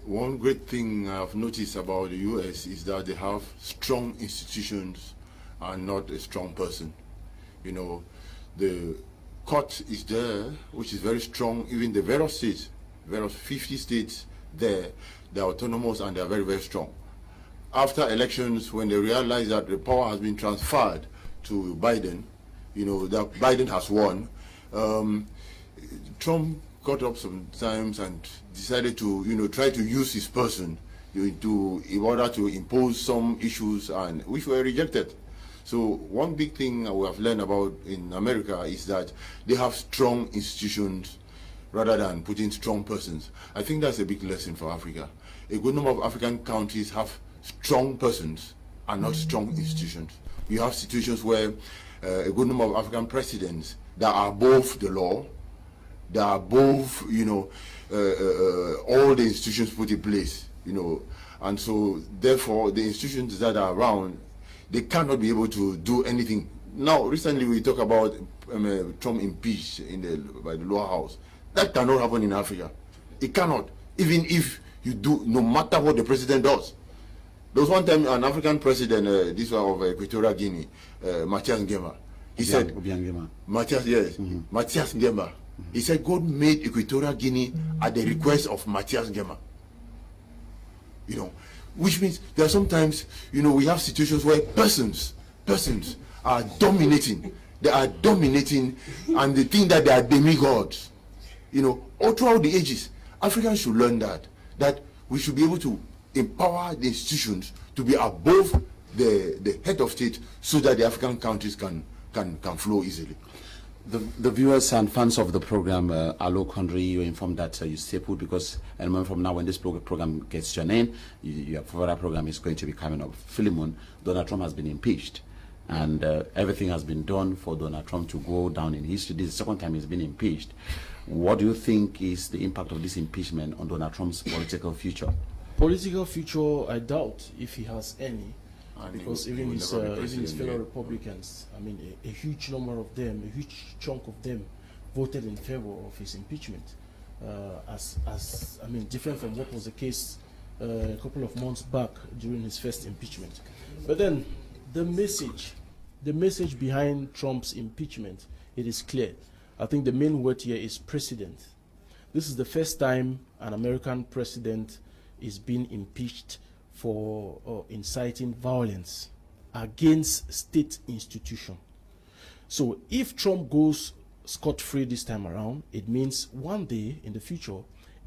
[SPEAKER 2] One great thing I've noticed about the U.S. is that they have strong institutions and not a strong person. You know, the court is there, which is very strong. Even the various states, various 50 states there, they're autonomous and they're very, very strong. After elections, when they realize that the power has been transferred to Biden, you know, that Biden has won, Trump got up sometimes and decided to, you know, try to use his person in order to impose some issues, and which were rejected. So one big thing we have learned about in America is that they have strong institutions rather than putting strong persons. I think that's a big lesson for Africa. A good number of African countries have strong persons and not strong institutions. You have situations where a good number of African presidents that are above the law, that are above, you know, all the institutions put in place, you know, and so therefore the institutions that are around, they cannot be able to do anything. Now, recently we talk about Trump impeached by the lower house. That cannot happen in Africa. It cannot, even if you do, no matter what the president does. There was one time an African president, this one of Equatorial Guinea, Mathias Nguema. He said, Mathias, yes, Mathias Nguema. He said God made Equatorial Guinea at the request of Mathias Nguema. You know, which means there are sometimes, you know, we have situations where persons are dominating. They are dominating, and they think that they are demigods. You know, all throughout the ages, Africans should learn that we should be able to empower the institutions to be above the head of state, so that the African countries can flow easily.
[SPEAKER 1] The viewers and fans of the program, Alo Kondri, you're informed that you stay put, because a moment from now, when this program gets to an end, your further program is going to be coming up. Philemon, Donald Trump has been impeached, and everything has been done for Donald Trump to go down in history. This is the second time he's been impeached. What do you think is the impact of this impeachment on Donald Trump's political future?
[SPEAKER 4] Political future, I doubt if he has any. Because even his fellow Republicans, I mean, a huge number of them, a huge chunk of them, voted in favor of his impeachment. I mean, different from what was the case a couple of months back during his first impeachment. But then, the message behind Trump's impeachment, it is clear. I think the main word here is precedent. This is the first time an American president is being impeached for inciting violence against state institutions. So if Trump goes scot-free this time around, it means one day in the future,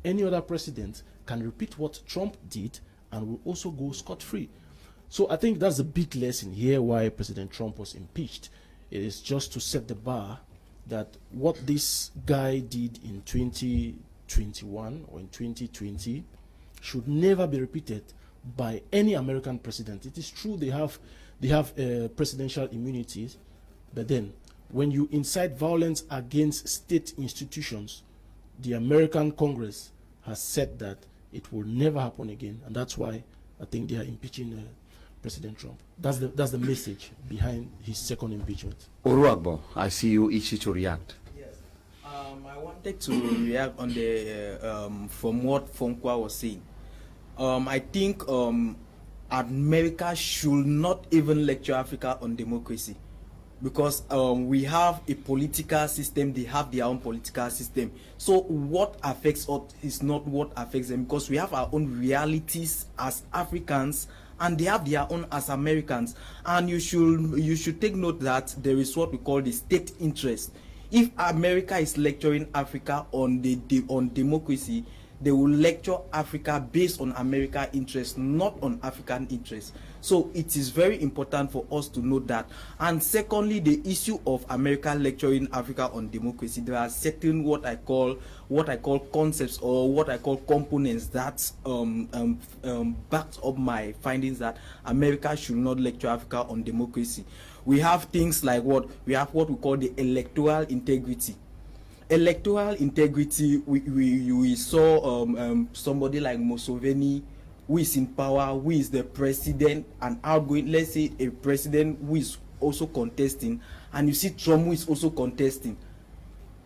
[SPEAKER 4] any other president can repeat what Trump did and will also go scot-free. So I think that's a big lesson here why President Trump was impeached. It is just to set the bar that what this guy did in 2021 or in 2020 should never be repeated
[SPEAKER 21] by any American president. It is true they have presidential immunities, but then when you incite violence against state institutions, the American Congress has said that it will never happen again, and that's why I think they are impeaching President Trump. That's the message behind his second impeachment.
[SPEAKER 1] Oruagbo, I see you itchy to react.
[SPEAKER 3] Yes, I wanted to react on the from what FOKOUA was saying. I think America should not even lecture Africa on democracy, because we have a political system, they have their own political system. So what affects us is not what affects them, because we have our own realities as Africans and they have their own as Americans. And you should take note that there is what we call the state interest. If America is lecturing Africa on democracy, they will lecture Africa based on American interests, not on African interests. So it is very important for us to know that. And secondly, the issue of America lecturing Africa on democracy, there are certain what I call concepts, or what I call components that backed up my findings that America should not lecture Africa on democracy. We have things like what we call the electoral integrity. Electoral integrity, we saw somebody like Museveni, who is in power, who is the president, and outgoing, let's say a president who is also contesting, and you see Trump who is also contesting,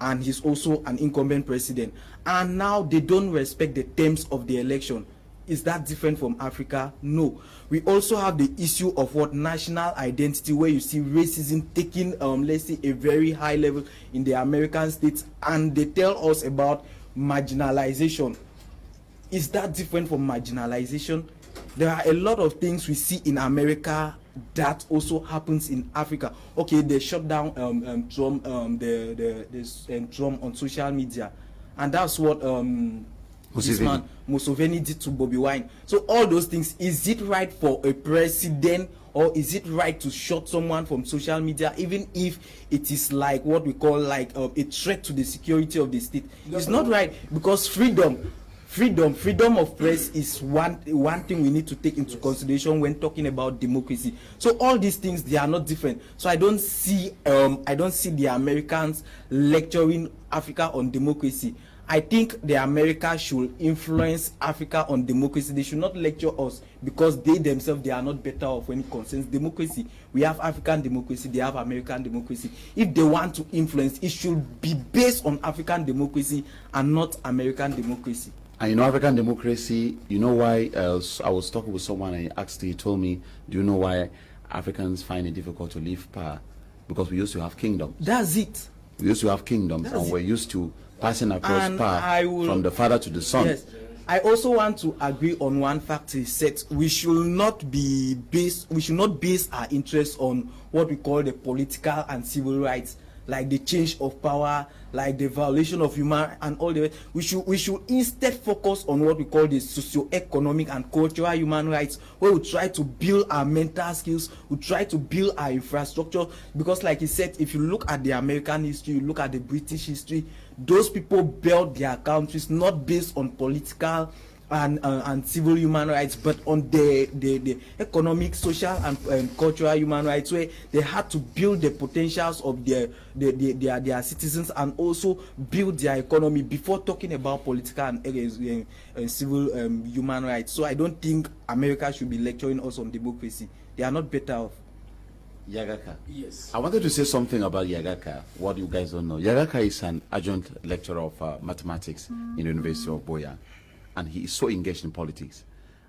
[SPEAKER 3] and he's also an incumbent president, and now they don't respect the terms of the election. Is that different from Africa? No. We also have the issue of what national identity, where you see racism taking, let's say, a very high level in the American states, and they tell us about marginalization. Is that different from marginalization? There are a lot of things we see in America that also happens in Africa. Okay, they shut down Trump, Trump on social media, and that's what this man Museveni did to Bobby Wine. So all those things, is it right for a president, or is it right to shut someone from social media, even if it is like what we call like a threat to the security of the state? It's not right, because freedom of press is one thing we need to take into consideration when talking about democracy. So all these things, they are not different. So I don't see the Americans lecturing Africa on democracy. I think the America should influence Africa on democracy. They should not lecture us, because they themselves, they are not better off when it concerns democracy. We have African democracy, they have American democracy. If they want to influence, it should be based on African democracy and not American democracy.
[SPEAKER 1] And you know, African democracy, you know why? I was talking with someone and he told me, do you know why Africans find it difficult to leave power? Because we used to have kingdoms.
[SPEAKER 3] That's it.
[SPEAKER 1] We used to have kingdoms, and we're used to passing across power from the father to the son.
[SPEAKER 3] Yes. I also want to agree on one fact he said. We should not base our interests on what we call the political and civil rights, like the change of power, like the violation of human and all the rest. We should instead focus on what we call the socio-economic and cultural human rights, where we try to build our mental skills, we try to build our infrastructure. Because like he said, if you look at the American history, you look at the British history, those people built their countries not based on political and civil human rights, but on the economic, social, and cultural human rights, where they had to build the potentials of their citizens and also build their economy before talking about political and civil human rights. So I don't think America should be lecturing us on democracy. They are not better off.
[SPEAKER 1] YAGAKA.
[SPEAKER 3] Yes.
[SPEAKER 1] I wanted to say something about YAGAKA, what you guys don't know. YAGAKA is an adjunct lecturer of mathematics in the University of Boya, and he is so engaged in politics.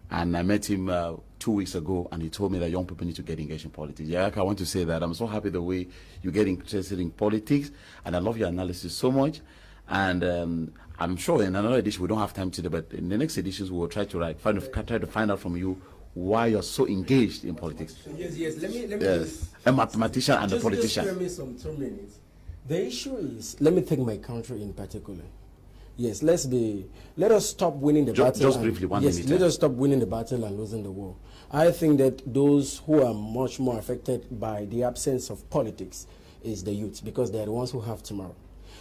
[SPEAKER 1] And I met him 2 weeks ago, and he told me that young people need to get engaged in politics. YAGAKA, I want to say that I'm so happy the way you get interested in politics, and I love your analysis so much. And I'm sure in another edition we don't have time today, but in the next editions we will try to try to find out from you why you're so engaged in politics.
[SPEAKER 5] Yes. Let me.
[SPEAKER 1] Yes, a mathematician and a politician.
[SPEAKER 5] Just give me some 2 minutes. The issue is, let me take my country in particular. Yes, let us stop winning the battle.
[SPEAKER 1] Just briefly, 1 minute.
[SPEAKER 5] Let us stop winning the battle and losing the war. I think that those who are much more affected by the absence of politics is the youth, because they are the ones who have tomorrow.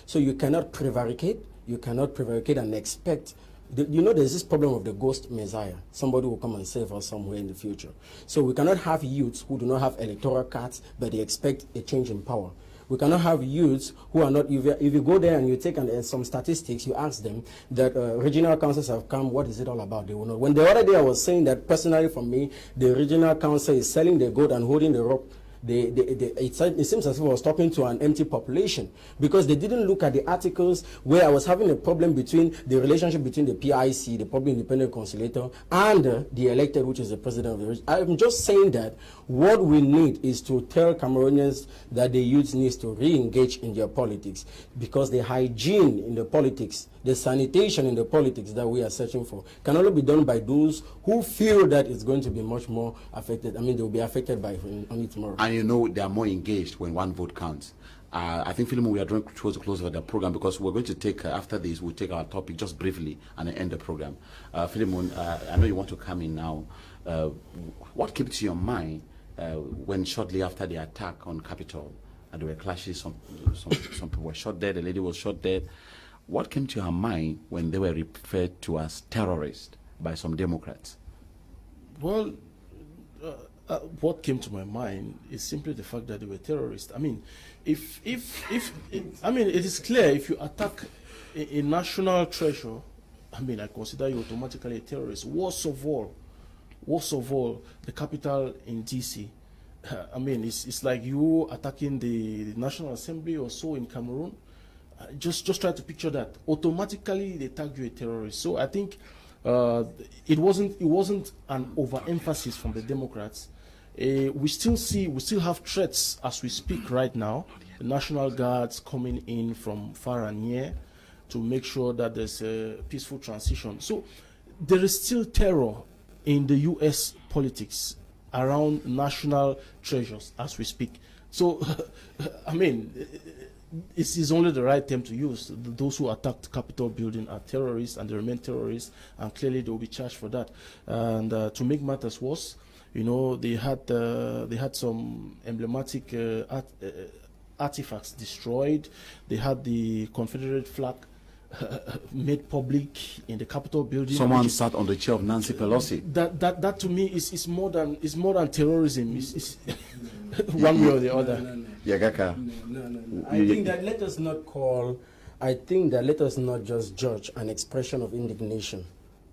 [SPEAKER 5] So you cannot prevaricate and expect there's this problem of the ghost messiah. Somebody will come and save us somewhere in the future. So we cannot have youths who do not have electoral cards, but they expect a change in power. We cannot have youths who are not, if you go there and you take some statistics, you ask them that regional councils have come, what is it all about? They will know. When the other day I was saying that personally for me, the regional council is selling the goat and holding the rope, it seems as if I was talking to an empty population, because they didn't look at the articles where I was having a problem between the relationship between the PIC, the Public Independent Conciliator, and the elected, which is the president of the region. I'm just saying that what we need is to tell Cameroonians that the youth needs to re-engage in their politics, because the hygiene in the politics, the sanitation in the politics that we are searching for can only be done by those who feel that it's going to be much more affected. I mean, they will be affected by only tomorrow.
[SPEAKER 1] And you know, they are more engaged when one vote counts. I think, Philemon, we are drawing towards the close of the program, because we're going to take, after this, we'll take our topic just briefly and then end the program. Philemon, I know you want to come in now. What came to your mind when shortly after the attack on Capitol, and there were clashes, some people were shot dead, a lady was shot dead. What came to your mind when they were referred to as terrorists by some Democrats?
[SPEAKER 4] Well, what came to my mind is simply the fact that they were terrorists. I mean, I mean, it is clear, if you attack a national treasure, I mean, I consider you automatically a terrorist. Worst of all, the capital in DC. I mean, it's like you attacking the National Assembly or so in Cameroon. Just try to picture that. Automatically, they tag you a terrorist. So I think it wasn't an overemphasis from the Democrats. We still have threats as we speak right now. The National Guards coming in from far and near to make sure that there's a peaceful transition. So there is still terror in the U.S. politics around national treasures as we speak. So I mean, it is only the right term to use. Those who attacked the Capitol building are terrorists, and they remain terrorists, and clearly they will be charged for that. And to make matters worse, you know, they had some emblematic artifacts destroyed. They had the Confederate flag made public in the Capitol building.
[SPEAKER 1] Someone sat on the chair of Nancy Pelosi.
[SPEAKER 4] That to me is more than terrorism. It's one way or the other.
[SPEAKER 1] YAGAKA.
[SPEAKER 5] No. I think that let us not just judge an expression of indignation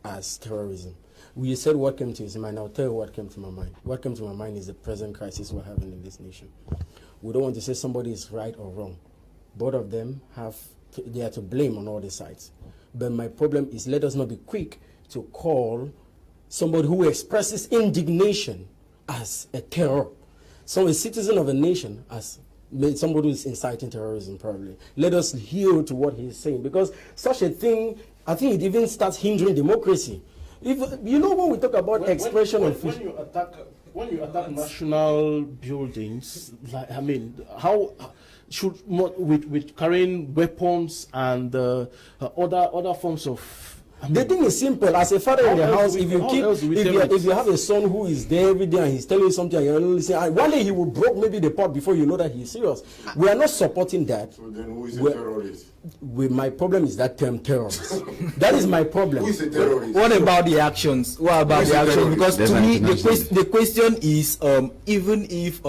[SPEAKER 5] as terrorism. We said what came to his mind. I'll tell you what came to my mind. What came to my mind is the present crisis we're having in this nation. We don't want to say somebody is right or wrong. Both of them they are to blame on all the sides. But my problem is, let us not be quick to call somebody who expresses indignation as a terror. So a citizen of a nation as somebody who is inciting terrorism, probably. Let us hear to what he's saying, because such a thing, I think it even starts hindering democracy. If you know, when we talk about expression of
[SPEAKER 4] when you attack national buildings, like, I mean, how should with carrying weapons and other forms of.
[SPEAKER 5] The thing is simple. As a father in the house, if you have a son who is there every day and he's telling you something and you're only listening, one day he will break maybe the pot before you know that he's serious. We are not supporting that.
[SPEAKER 2] So then who is a terrorist?
[SPEAKER 5] My problem is that term terrorist. That is my problem.
[SPEAKER 2] Who is a terrorist?
[SPEAKER 3] What about the actions? What about the actions? Because to me, the question is, even if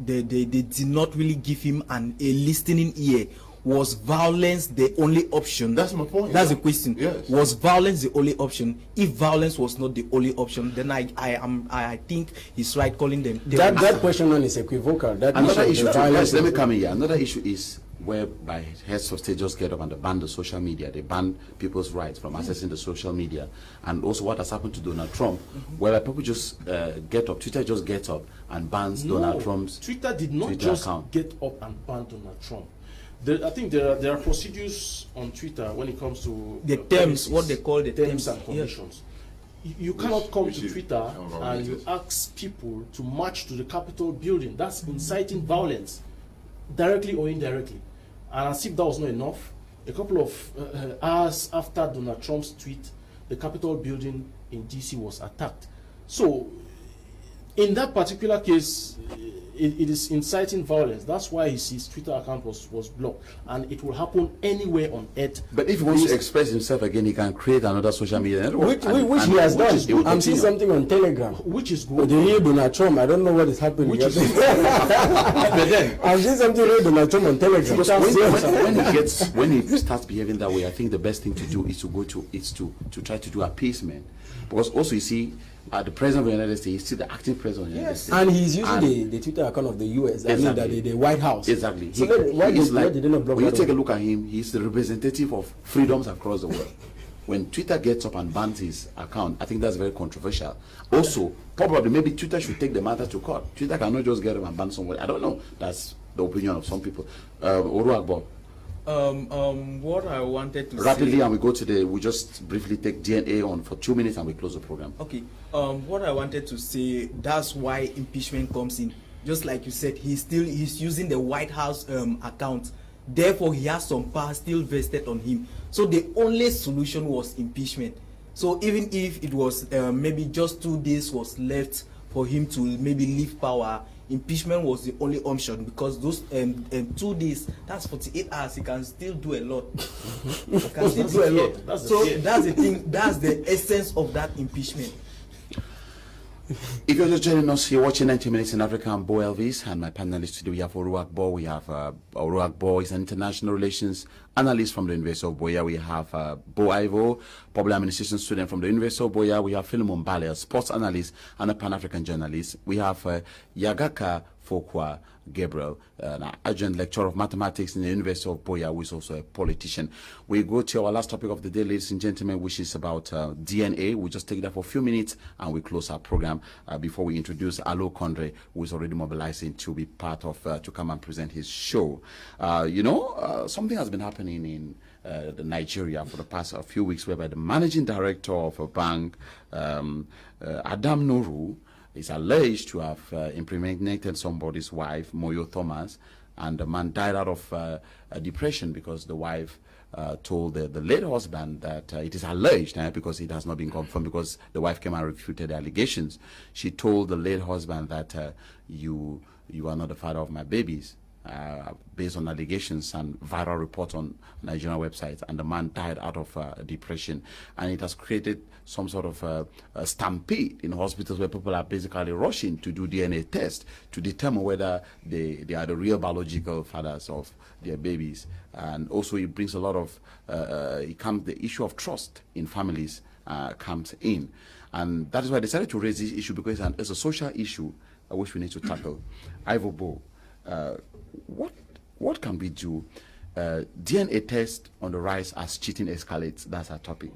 [SPEAKER 3] they did not really give him a listening ear, was violence the only option?
[SPEAKER 2] That's my point.
[SPEAKER 3] That's the question.
[SPEAKER 2] Yes.
[SPEAKER 3] Was violence the only option? If violence was not the only option, then I think he's right calling them.
[SPEAKER 5] That question is equivocal.
[SPEAKER 1] Another issue. Let me come in here. Another issue is whereby heads of state just get up and ban the social media. They ban people's rights from accessing the social media. And also what has happened to Donald Trump, where people just get up. Twitter just gets up and bans Donald Trump's
[SPEAKER 4] Twitter did not
[SPEAKER 1] Twitter
[SPEAKER 4] just
[SPEAKER 1] account.
[SPEAKER 4] get up and ban Donald Trump. I think there are procedures on Twitter when it comes to
[SPEAKER 3] the terms, what they call the
[SPEAKER 4] terms and conditions.
[SPEAKER 3] Yes.
[SPEAKER 4] You cannot come to Twitter and you ask people to march to the Capitol building. That's inciting violence, directly or indirectly. And as if that was not enough, a couple of hours after Donald Trump's tweet, the Capitol building in DC was attacked. So, in that particular case, it is inciting violence. That's why his Twitter account was blocked, and it will happen anywhere on earth.
[SPEAKER 1] But if he wants to express himself again, he can create another social media network.
[SPEAKER 5] Which he has done. I'm seeing something on Telegram.
[SPEAKER 4] Which is good.
[SPEAKER 5] The real Donald Trump, I don't know what is happening.
[SPEAKER 4] Which is
[SPEAKER 5] I'm seeing something real Donald Trump on Telegram.
[SPEAKER 1] Because when he starts behaving that way, I think the best thing to do is to try to do appeasement. Because also, you see, the president of the United States, he's still the acting president of the United States.
[SPEAKER 5] And he's using the Twitter account of the US,
[SPEAKER 1] exactly.
[SPEAKER 5] I mean, the White House.
[SPEAKER 1] Exactly.
[SPEAKER 5] So why did they not block
[SPEAKER 1] when you
[SPEAKER 5] that
[SPEAKER 1] take a look at him, he's the representative of freedoms across the world. When Twitter gets up and bans his account, I think that's very controversial. Also, probably maybe Twitter should take the matter to court. Twitter cannot just get up and ban somebody. I don't know. That's the opinion of some people. AGBOR.
[SPEAKER 3] What I wanted to
[SPEAKER 1] rapidly
[SPEAKER 3] say,
[SPEAKER 1] and we just briefly take DNA on for 2 minutes and we close the program.
[SPEAKER 3] Okay. What I wanted to say, that's why impeachment comes in. Just like you said, he's using the White House account. Therefore, he has some power still vested on him. So the only solution was impeachment. So even if it was maybe just 2 days was left for him to maybe leave power, impeachment was the only option, because those 2 days, that's 48 hours, he can still do a lot. He can still do a lot. That's the thing, that's the essence of that impeachment.
[SPEAKER 1] If you're just joining us, you're watching 90 Minutes in Africa. I'm Bo Elvis, and my panelists today, we have AGBOR. We have AGBOR is an international relations analyst from the University of Boya. We have Bo Ivo, public administration student from the University of Boya. We have PHILEMON, a sports analyst and a Pan-African journalist. We have YAGAKA, FOKOUA, GABRIEL, an adjunct lecturer of mathematics in the University of Boya, who is also a politician. We go to our last topic of the day, ladies and gentlemen, which is about DNA. We just take that for a few minutes and we close our program before we introduce Alo Kondre, who is already mobilizing to be part of, to come and present his show. Something has been happening in Nigeria for the past few weeks, whereby the managing director of a bank, Adam Noru, is alleged to have impregnated somebody's wife, Moyo Thomas, and the man died out of depression because the wife told the late husband that it is alleged, because it has not been confirmed, because the wife came and refuted the allegations. She told the late husband that you are not the father of my babies, based on allegations and viral reports on Nigerian websites, and the man died out of depression. And it has created some sort of a stampede in hospitals where people are basically rushing to do DNA tests to determine whether they are the real biological fathers of their babies. And also it brings a lot of, the issue of trust in families comes in. And that is why I decided to raise this issue, because it's a social issue which we need to tackle. AGBOR, what can we do? DNA test on the rise as cheating escalates. That's our topic.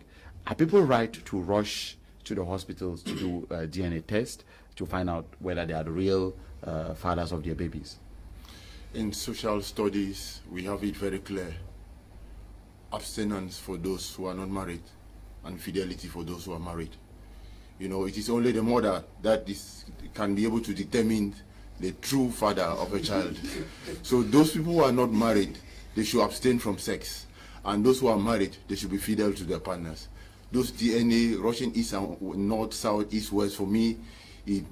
[SPEAKER 1] Are people right to rush to the hospitals to do a DNA test to find out whether they are the real fathers of their babies?
[SPEAKER 2] In social studies, we have it very clear. Abstinence for those who are not married and fidelity for those who are married. It is only the mother that can be able to determine the true father of a child. So those people who are not married, they should abstain from sex. And those who are married, they should be fidel to their partners. Those DNA, rushing east and north, south, east, west, for me, it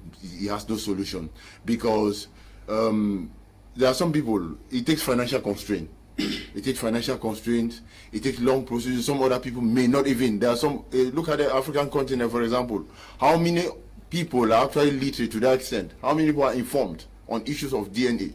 [SPEAKER 2] has no solution. Because there are some people, it takes financial constraint. It takes financial constraints, it takes long procedures. Some other people may not even. There are some, look at the African continent, for example. How many people are actually literate to that extent? How many people are informed on issues of DNA?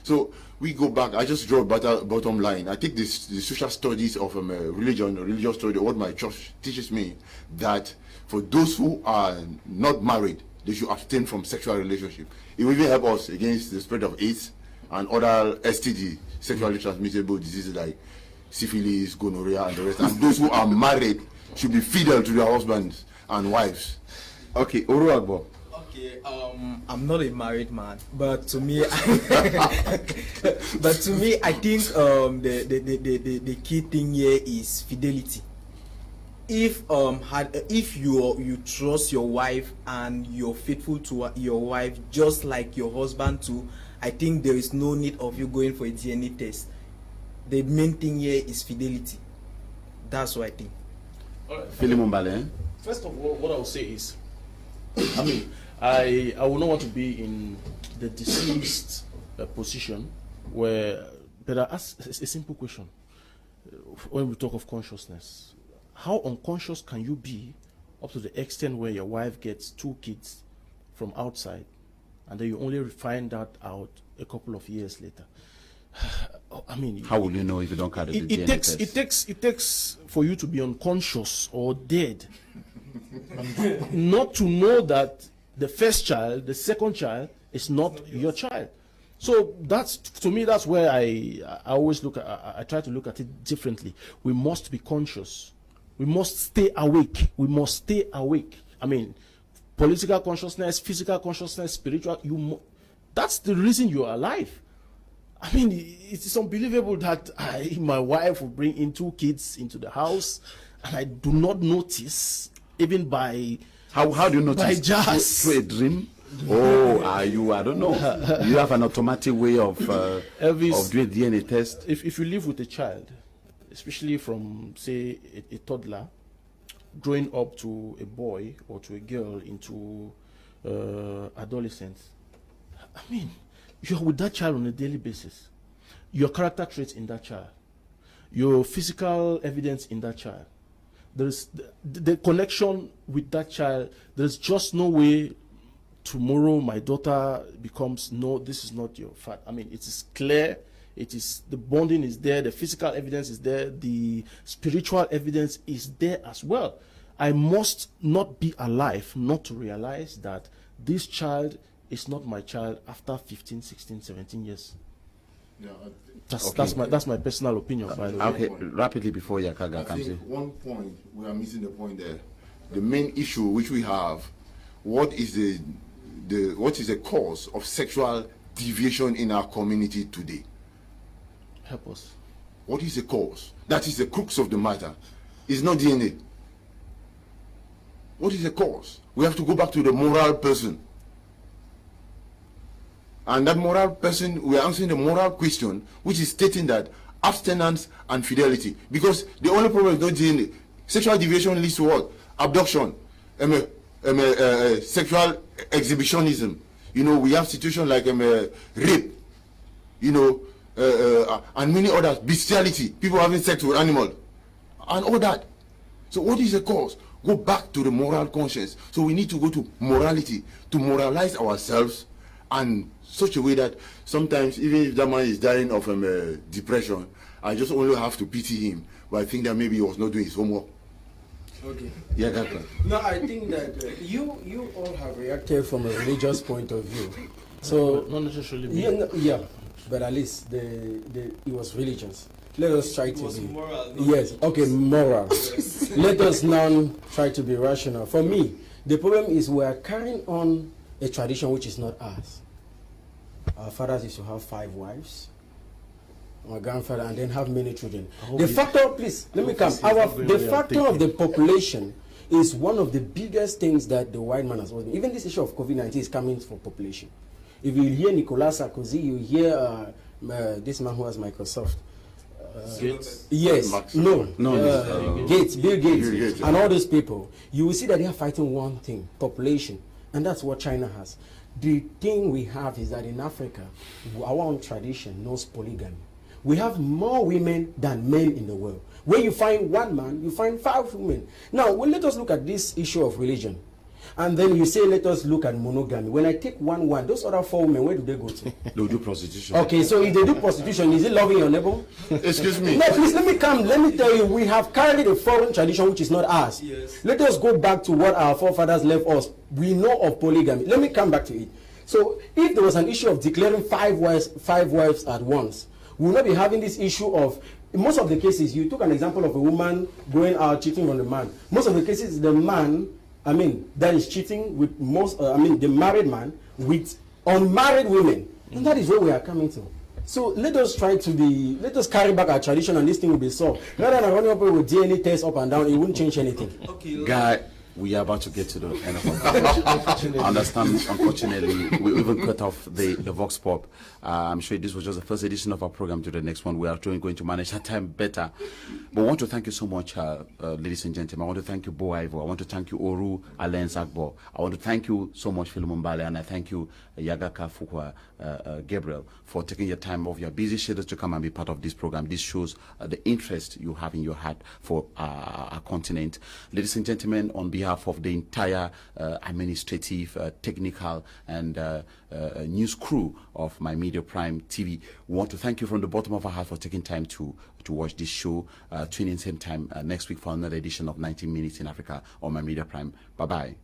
[SPEAKER 2] So we go back. I just draw a bottom line. I think the social studies of religious study, what my church teaches me, that for those who are not married, they should abstain from sexual relationship. It will even help us against the spread of AIDS and other STD, sexually transmissible diseases like syphilis, gonorrhea, and the rest. And those who are married should be fidel to their husbands and wives.
[SPEAKER 1] Okay, AGBOR.
[SPEAKER 3] Okay, I'm not a married man, but to me, I think the key thing here is fidelity. If you trust your wife and you're faithful to your wife just like your husband too, I think there is no need of you going for a DNA test. The main thing here is fidelity. That's what I think.
[SPEAKER 4] All right.
[SPEAKER 1] PHILEMON.
[SPEAKER 4] First of all, what I will say is, I will not want to be in the deceased position, where, but I ask a simple question. When we talk of consciousness, how unconscious can you be up to the extent where your wife gets 2 kids from outside, and then you only find that out a couple of years later? I mean,
[SPEAKER 1] how will you know if you don't carry the DNA test?
[SPEAKER 4] It takes for you to be unconscious or dead not to know that the first child, the second child, is not your child. So that's, to me, that's where I always look at, I try to look at it differently. We must be conscious. We must stay awake. We must stay awake. I mean, political consciousness, physical consciousness, spiritual, that's the reason you're alive. I mean, it's unbelievable that my wife will bring in 2 kids into the house, and I do not notice, even by...
[SPEAKER 1] How do you notice?
[SPEAKER 4] By just...
[SPEAKER 1] Through a dream? Oh, I don't know. You have an automatic way of
[SPEAKER 4] Elvis,
[SPEAKER 1] doing DNA test?
[SPEAKER 4] If you live with a child, especially from, say, a toddler, growing up to a boy or to a girl into adolescence, I mean, you're with that child on a daily basis. Your character traits in that child, your physical evidence in that child, there's the connection with that child. There's just no way tomorrow my daughter becomes, no, this is not your fact. I mean, it is clear. It is, the bonding is there, the physical evidence is there, the spiritual evidence is there as well. I must not be alive not to realize that this child is not my child after 15, 16, 17 years.
[SPEAKER 2] Yeah,
[SPEAKER 4] that's my personal opinion, by the way.
[SPEAKER 1] Okay, rapidly before Yagaga comes in.
[SPEAKER 2] One point, we are missing the point there. The main issue which we have, what is the cause of sexual deviation in our community today?
[SPEAKER 4] Help us.
[SPEAKER 2] What is the cause? That is the crux of the matter. It's not DNA. What is the cause? We have to go back to the moral person. And that moral person, we are answering the moral question, which is stating that abstinence and fidelity. Because the only problem is not DNA. Sexual deviation leads to what? Abduction, sexual exhibitionism. You know, we have situations like rape, you know, and many others, bestiality, people having sex with animals, and all that. So what is the cause? Go back to the moral conscience. So we need to go to morality, to moralize ourselves, and such a way that sometimes, even if that man is dying of depression, I just only have to pity him. But I think that maybe he was not doing his homework.
[SPEAKER 5] Okay.
[SPEAKER 1] Yagaga.
[SPEAKER 5] No, I think that you all have reacted from a religious point of view. So
[SPEAKER 4] not necessarily.
[SPEAKER 5] Yeah, but at least it was religious. Let us try to be
[SPEAKER 3] moral,
[SPEAKER 5] yes. Okay, moral. Let us now try to be rational. For me, the problem is we are carrying on a tradition which is not ours. Our fathers used to have 5 wives, my grandfather, and then have many children. The factor, please, let me come. The factor of the population is one of the biggest things that the white man has always been. Even this issue of COVID-19 is coming from population. If you hear Nicolas Sarkozy, you hear this man who has Microsoft.
[SPEAKER 4] Gates?
[SPEAKER 5] Yes, Gates, Bill Gates, and all those people, you will see that they are fighting one thing, population, and that's what China has. The thing we have is that in Africa, our own tradition knows polygamy. We have more women than men in the world. Where you find 1 man, you find 5 women. Now, let us look at this issue of religion. And then you say, let us look at monogamy. When I take 1, those other 4 women, where do they go to?
[SPEAKER 1] They'll do prostitution.
[SPEAKER 5] Okay, so if they do prostitution, is it loving your neighbor?
[SPEAKER 2] Excuse me.
[SPEAKER 5] No, please, let me tell you, we have carried a foreign tradition which is not ours. Yes. Let us go back to what our forefathers left us. We know of polygamy. Let me come back to it. So if there was an issue of declaring 5 wives at once, we will not be having this issue of, in most of the cases, you took an example of a woman going out cheating on the man. Most of the cases, the man, that is cheating with the married man with unmarried women. And that is where we are coming to. So let us carry back our tradition and this thing will be solved. Rather than running up with DNA tests up and down, it won't change anything.
[SPEAKER 3] Okay.
[SPEAKER 1] Guy, We are about to get to the end of our conversation. I understand, unfortunately, we even cut off the Vox Pop. I'm sure this was just the first edition of our program. To the next one, we are going to manage that time better. But I want to thank you so much, ladies and gentlemen. I want to thank you, Bo Ivo. I want to thank you, Oru Alliance AGBOR. I want to thank you so much, PHILEMON MBALLE, and I thank you, YAGAKA, FOKOUA, Gabriel, for taking your time off your busy schedules to come and be part of this program. This shows the interest you have in your heart for our continent. Ladies and gentlemen, on behalf of the entire administrative, technical, and news crew of My Media Prime TV, we want to thank you from the bottom of our heart for taking time to watch this show. Tune in same time next week for another edition of 19 Minutes in Africa on My Media Prime. Bye-bye.